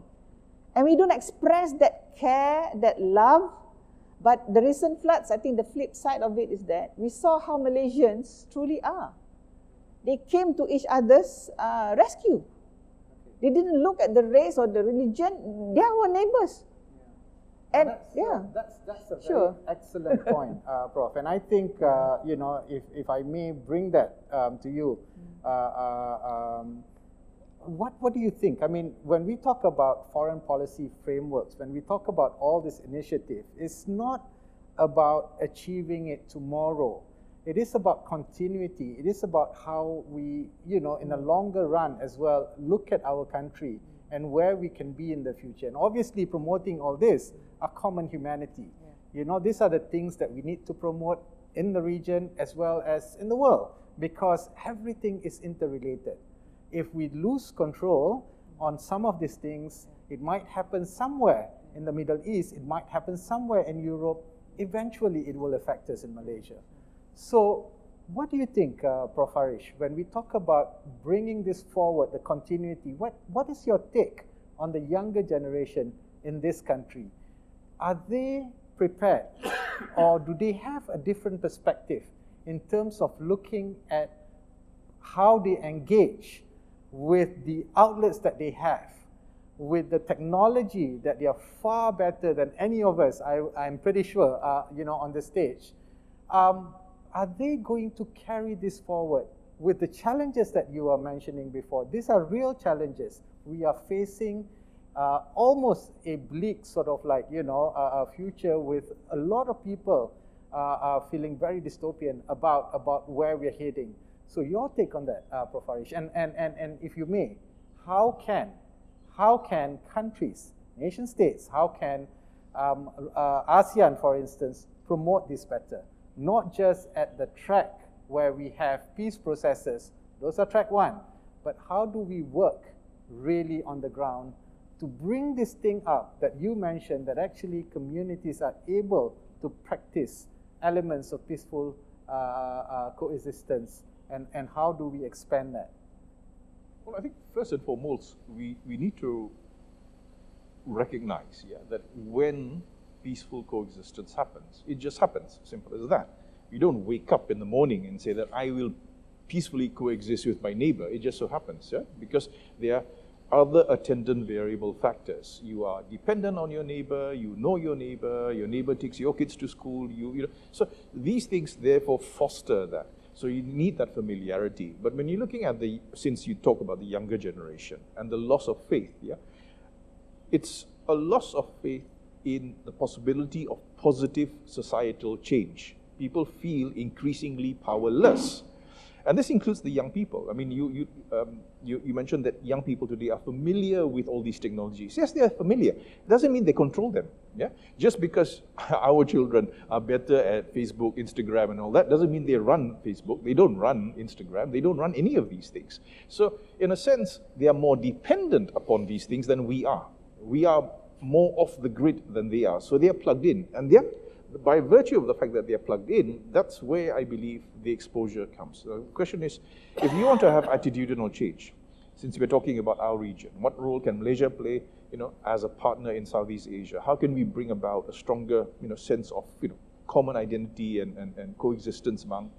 And we don't express that care, that love. But the recent floods, I think the flip side of it is that we saw how Malaysians truly are. They came to each other's rescue. They didn't look at the race or the religion. They are our neighbors. And that's a very excellent point, Prof. And I think if I may bring that to you, what do you think? I mean, when we talk about foreign policy frameworks, when we talk about all this initiative, it's not about achieving it tomorrow. It is about continuity. It is about how we, in a longer run as well, look at our country and where we can be in the future. And obviously promoting all this, a common humanity. These are the things that we need to promote in the region as well as in the world, because everything is interrelated. If we lose control on some of these things, it might happen somewhere in the Middle East, it might happen somewhere in Europe, eventually it will affect us in Malaysia. So what do you think, Prof. Harish, when we talk about bringing this forward, the continuity, what is your take on the younger generation in this country? Are they prepared, or do they have a different perspective in terms of looking at how they engage with the outlets that they have, with the technology that they are far better than any of us, I'm pretty sure, on the stage? Are they going to carry this forward with the challenges that you were mentioning before? These are real challenges. We are facing almost a bleak sort of a future with a lot of people feeling very dystopian about where we're heading. So your take on that, Prof. Harish, and if you may, how can countries, nation states, how can ASEAN, for instance, promote this better? Not just at the track where we have peace processes, those are track one, but how do we work really on the ground to bring this thing up that you mentioned, that actually communities are able to practice elements of peaceful coexistence, and how do we expand that? Well, I think first and foremost, we need to recognize that when peaceful coexistence happens, it just happens, simple as that. You don't wake up in the morning and say that I will peacefully coexist with my neighbor. It just so happens, because there are other attendant variable factors. You are dependent on your neighbor, you know your neighbor takes your kids to school, you know. So these things therefore foster that. So you need that familiarity. But when you're looking at since you talk about the younger generation and the loss of faith, it's a loss of faith in the possibility of positive societal change. People feel increasingly powerless. And this includes the young people. I mean, you mentioned that young people today are familiar with all these technologies. Yes, they are familiar. It doesn't mean they control them. Just because our children are better at Facebook, Instagram, and all that doesn't mean they run Facebook. They don't run Instagram. They don't run any of these things. So, in a sense, they are more dependent upon these things than we are. We are more off the grid than they are. So they are plugged in, and by virtue of the fact that they are plugged in, that's where I believe the exposure comes. The question is, if you want to have attitudinal change, since we're talking about our region, what role can Malaysia play, as a partner in Southeast Asia? How can we bring about a stronger, sense of, common identity and coexistence among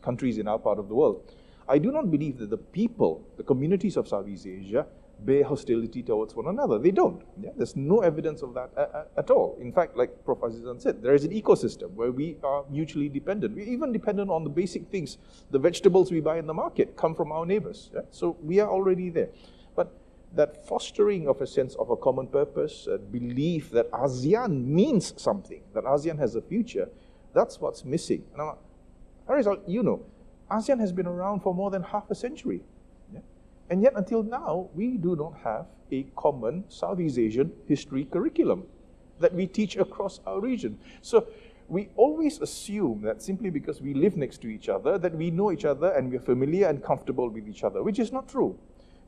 countries in our part of the world? I do not believe that the people, the communities of Southeast Asia, bear hostility towards one another. They don't. There's no evidence of that at all. In fact, like Prof. Azizan said, there is an ecosystem where we are mutually dependent. We're even dependent on the basic things. The vegetables we buy in the market come from our neighbors. So we are already there. But that fostering of a sense of a common purpose, a belief that ASEAN means something, that ASEAN has a future, that's what's missing. Now, Harizal, ASEAN has been around for more than half a century. And yet, until now, we do not have a common Southeast Asian history curriculum that we teach across our region. So we always assume that simply because we live next to each other, that we know each other and we're familiar and comfortable with each other, which is not true.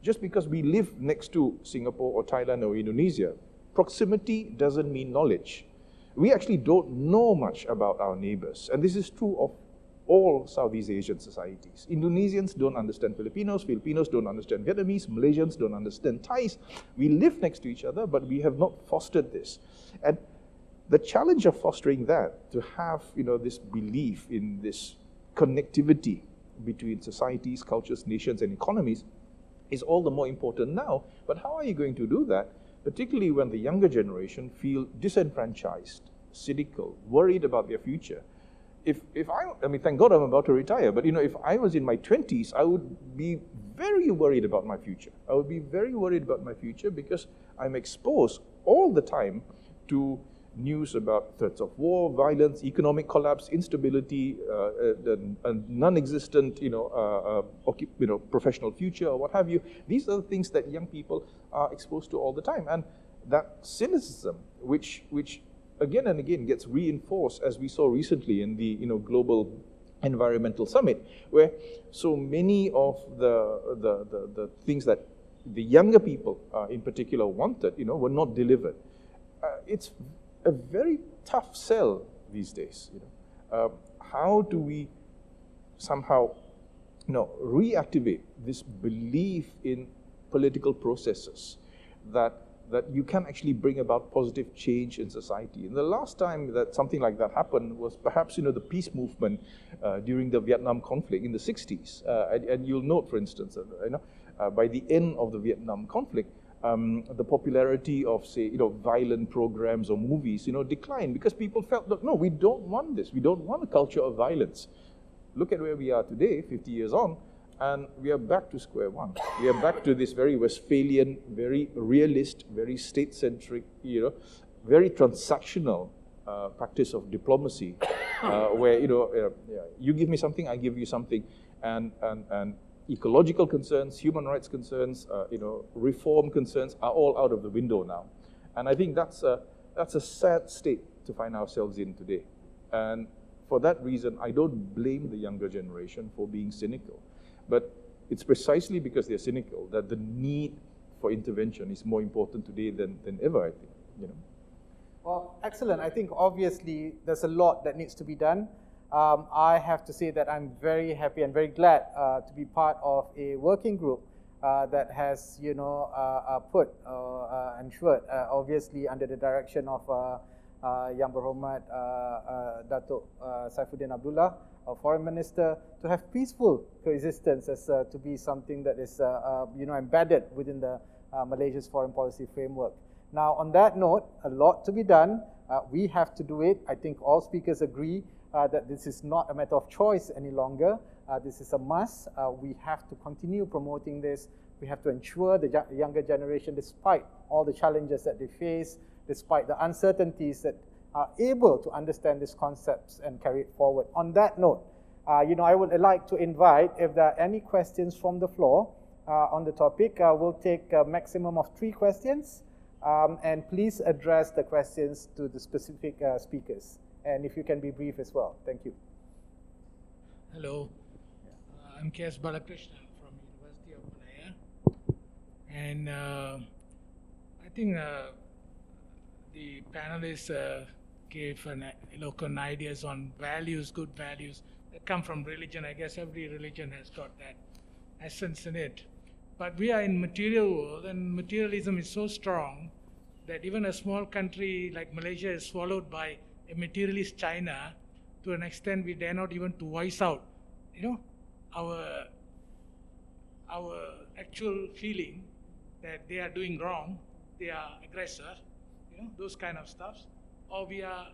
Just because we live next to Singapore or Thailand or Indonesia, proximity doesn't mean knowledge. We actually don't know much about our neighbors. And this is true of all Southeast Asian societies. Indonesians don't understand Filipinos, Filipinos don't understand Vietnamese, Malaysians don't understand Thais. We live next to each other, but we have not fostered this. And the challenge of fostering that, to have this belief in this connectivity between societies, cultures, nations, and economies, is all the more important now. But how are you going to do that, particularly when the younger generation feel disenfranchised, cynical, worried about their future? I mean, thank God I'm about to retire, but if I was in my 20s, I would be very worried about my future. I would be very worried about my future because I'm exposed all the time to news about threats of war, violence, economic collapse, instability, a non-existent, professional future or what have you. These are the things that young people are exposed to all the time, and that cynicism, which again and again gets reinforced, as we saw recently in the Global Environmental Summit, where so many of the things that the younger people in particular wanted, were not delivered. It's a very tough sell these days. How do we somehow reactivate this belief in political processes that you can actually bring about positive change in society? And the last time that something like that happened was perhaps, the peace movement during the Vietnam conflict in the 60s. And you'll note, for instance, by the end of the Vietnam conflict, the popularity of, say, violent programs or movies, declined because people felt that, no, we don't want this. We don't want a culture of violence. Look at where we are today, 50 years on, and we are back to square one. We are back to this very Westphalian, very realist, very state-centric, very transactional practice of diplomacy, where you give me something, I give you something, and ecological concerns, human rights concerns, reform concerns are all out of the window now. And I think that's a sad state to find ourselves in today. And for that reason, I don't blame the younger generation for being cynical. But it's precisely because they're cynical that the need for intervention is more important today than ever, I think, you know. Well, excellent. I think obviously there's a lot that needs to be done. I have to say that I'm very happy and very glad to be part of a working group that has, you know, ensured, obviously under the direction of Yang Berhormat Datuk Saifuddin Abdullah, our Foreign Minister, to have peaceful coexistence as to be something that is, you know, embedded within the Malaysia's foreign policy framework. Now, on that note, a lot to be done. We have to do it. I think all speakers agree that this is not a matter of choice any longer. This is a must. We have to continue promoting this. We have to ensure the younger generation, despite all the challenges that they face, despite the uncertainties, that are able to understand these concepts and carry it forward. On that note, you know, I would like to invite, if there are any questions from the floor on the topic, we'll take a maximum of 3 questions. And please address the questions to the specific speakers. And if you can be brief as well. Thank you. Hello, I'm K.S. Balakrishnan from University of Malaya. And I think the panelists gave eloquent ideas on values, good values that come from religion. I guess every religion has got that essence in it. But we are in material world, and materialism is so strong that even a small country like Malaysia is swallowed by a materialist China to an extent we dare not even to voice out, you know, our actual feeling that they are doing wrong, they are aggressor, you know, those kind of stuff. Or we are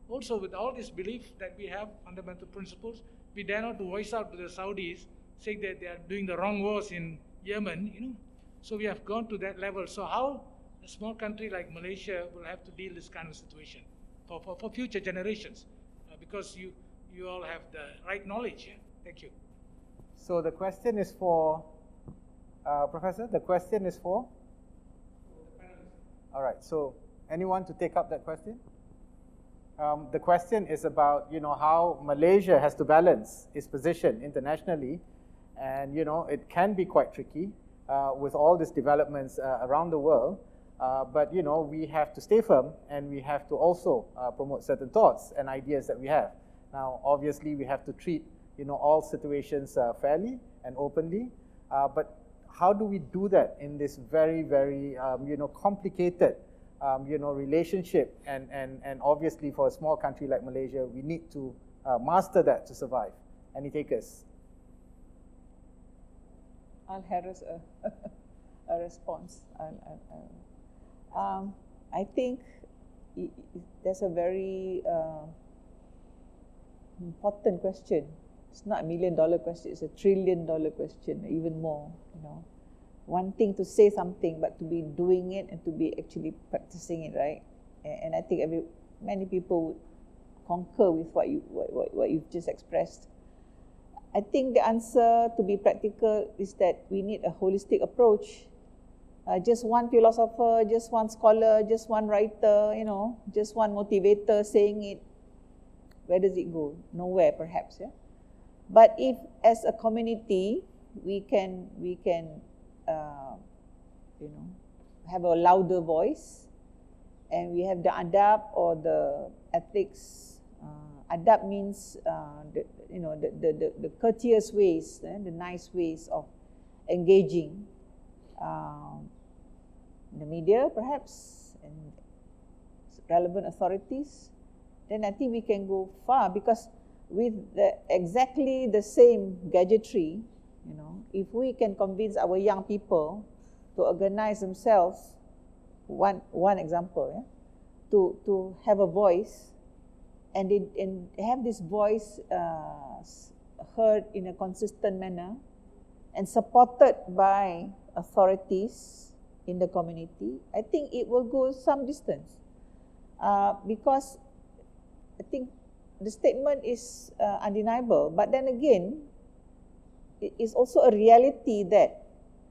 also, with all this belief that we have fundamental principles, we dare not to voice out to the Saudis, saying that they are doing the wrong wars in Yemen, you know. So we have gone to that level. So how a small country like Malaysia will have to deal this kind of situation for future generations? Because you all have the right knowledge. Yeah? Thank you. So the question is for, Professor, the question is for? All right, so anyone to take up that question? The question is about, you know, how Malaysia has to balance its position internationally. And, you know, it can be quite tricky with all these developments around the world. But, you know, we have to stay firm, and we have to also promote certain thoughts and ideas that we have. Now, obviously, we have to treat, you know, all situations fairly and openly. But how do we do that in this very, very, you know, complicated, you know, relationship? And obviously, for a small country like Malaysia, we need to master that to survive. Any takers? I'll have a response. I think that's a very important question. It's not $1 million question, it's a $1 trillion question, even more, you know. Wanting to say something, but to be doing it and to be actually practicing it, right? And I think many people would concur with what you've just expressed. I think the answer, to be practical, is that we need a holistic approach. Just one philosopher, just one scholar, just one writer, you know, just one motivator saying it, where does it go? Nowhere, perhaps. Yeah. But if, as a community, we can you know, have a louder voice, and we have the adab or the ethics. Adab means you know, the courteous ways, the nice ways of engaging the media, perhaps, and relevant authorities. Then I think we can go far, because with exactly the same gadgetry, you know, if we can convince our young people to organize themselves, one example, yeah, to have a voice, and have this voice heard in a consistent manner and supported by authorities in the community, I think it will go some distance. Because I think the statement is undeniable, but then again, it is also a reality that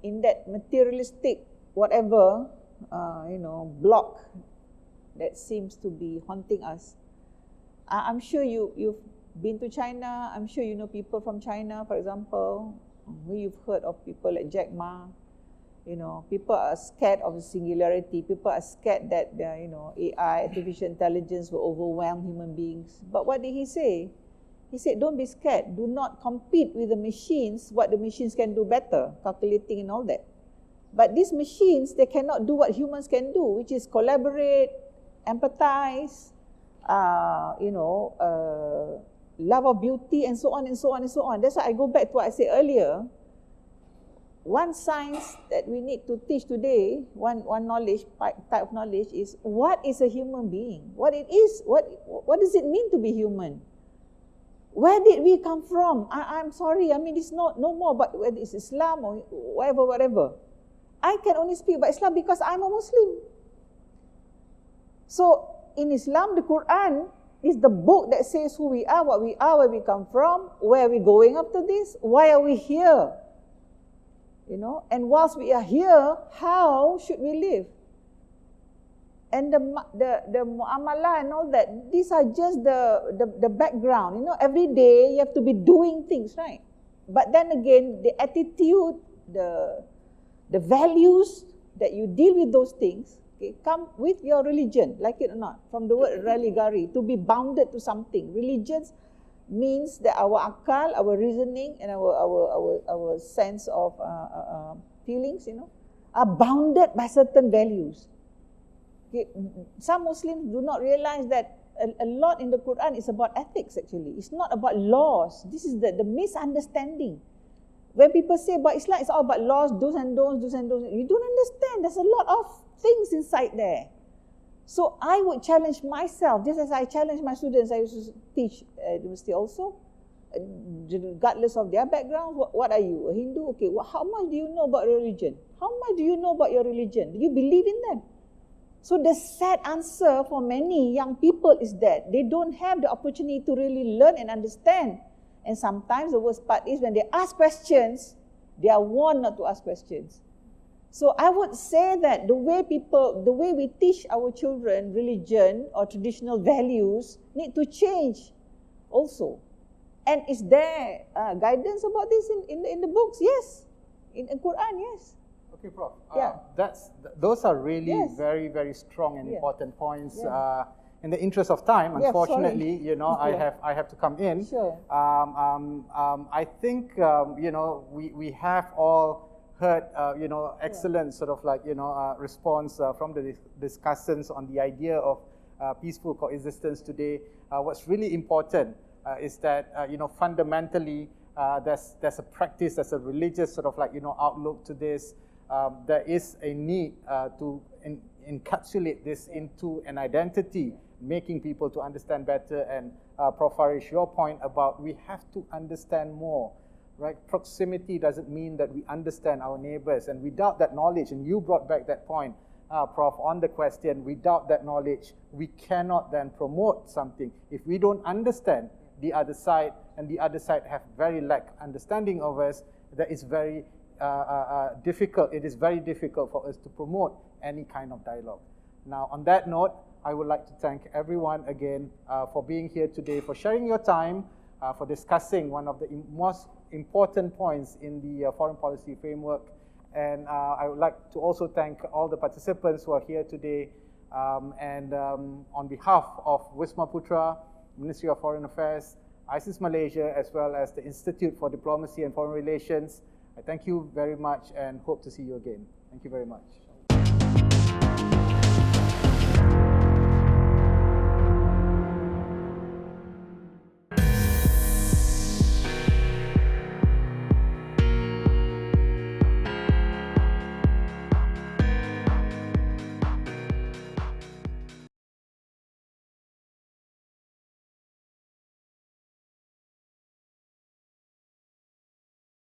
in that materialistic whatever you know, block that seems to be haunting us. I'm sure you've been to China. I'm sure you know people from China, for example. We've heard of people like Jack Ma. You know, people are scared of the singularity. People are scared that AI, artificial intelligence, will overwhelm human beings. But what did he say? He said, don't be scared. Do not compete with the machines, what the machines can do better, calculating and all that. But these machines, they cannot do what humans can do, which is collaborate, empathize, love of beauty, and so on and so on and so on. That's why I go back to what I said earlier. One science that we need to teach today, one knowledge, type of knowledge, is what is a human being? What it is? What does it mean to be human? Where did we come from? I'm sorry, I mean, it's no more about whether it's Islam or whatever. I can only speak about Islam because I'm a Muslim. So, in Islam, the Quran is the book that says who we are, what we are, where we come from, where are we going after this, why are we here? You know, and whilst we are here, how should we live? And the muamalah and all that, these are just the background. You know, every day you have to be doing things, right? But then again, the attitude, the values that you deal with those things, okay, come with your religion, like it or not. From the word religare, to be bounded to something. Religions means that our akal, our reasoning, and our sense of feelings, are bounded by certain values. Okay. Some Muslims do not realize that a lot in the Quran is about ethics, actually. It's not about laws. This is the misunderstanding. When people say about Islam, it's all about laws, do's and don'ts, do's and don'ts. You don't understand. There's a lot of things inside there. So I would challenge myself, just as I challenge my students. I used to teach at university also, regardless of their background. What are you, a Hindu? Okay, how much do you know about religion? How much do you know about your religion? Do you believe in them? So the sad answer for many young people is that they don't have the opportunity to really learn and understand. And sometimes the worst part is when they ask questions, they are warned not to ask questions. So I would say that the way we teach our children religion or traditional values need to change also. And is there guidance about this in the books? Yes. In the Quran, yes. Okay, Prof. Yeah. Those are really Yes. very, very strong and Yeah. important points. Yeah. In the interest of time, Yeah, unfortunately, sorry. I have to come in. Sure. I think we have all heard excellent sort of response from the discussants on the idea of peaceful coexistence today. What's really important is that fundamentally there's a practice, there's a religious sort of outlook to this. There is a need to encapsulate this into an identity, making people to understand better. And Prof. Farish, your point about we have to understand more, right? Proximity doesn't mean that we understand our neighbors, and without that knowledge, and you brought back that point, Prof, on the question, without that knowledge, we cannot then promote something. If we don't understand the other side, and the other side have very lack understanding of us, that is very difficult. It is very difficult for us to promote any kind of dialogue. Now, on that note, I would like to thank everyone again for being here today, for sharing your time, for discussing one of the most important points in the foreign policy framework. And I would like to also thank all the participants who are here today. On behalf of Wisma Putra, Ministry of Foreign Affairs, ISIS Malaysia, as well as the Institute for Diplomacy and Foreign Relations, I thank you very much and hope to see you again. Thank you very much.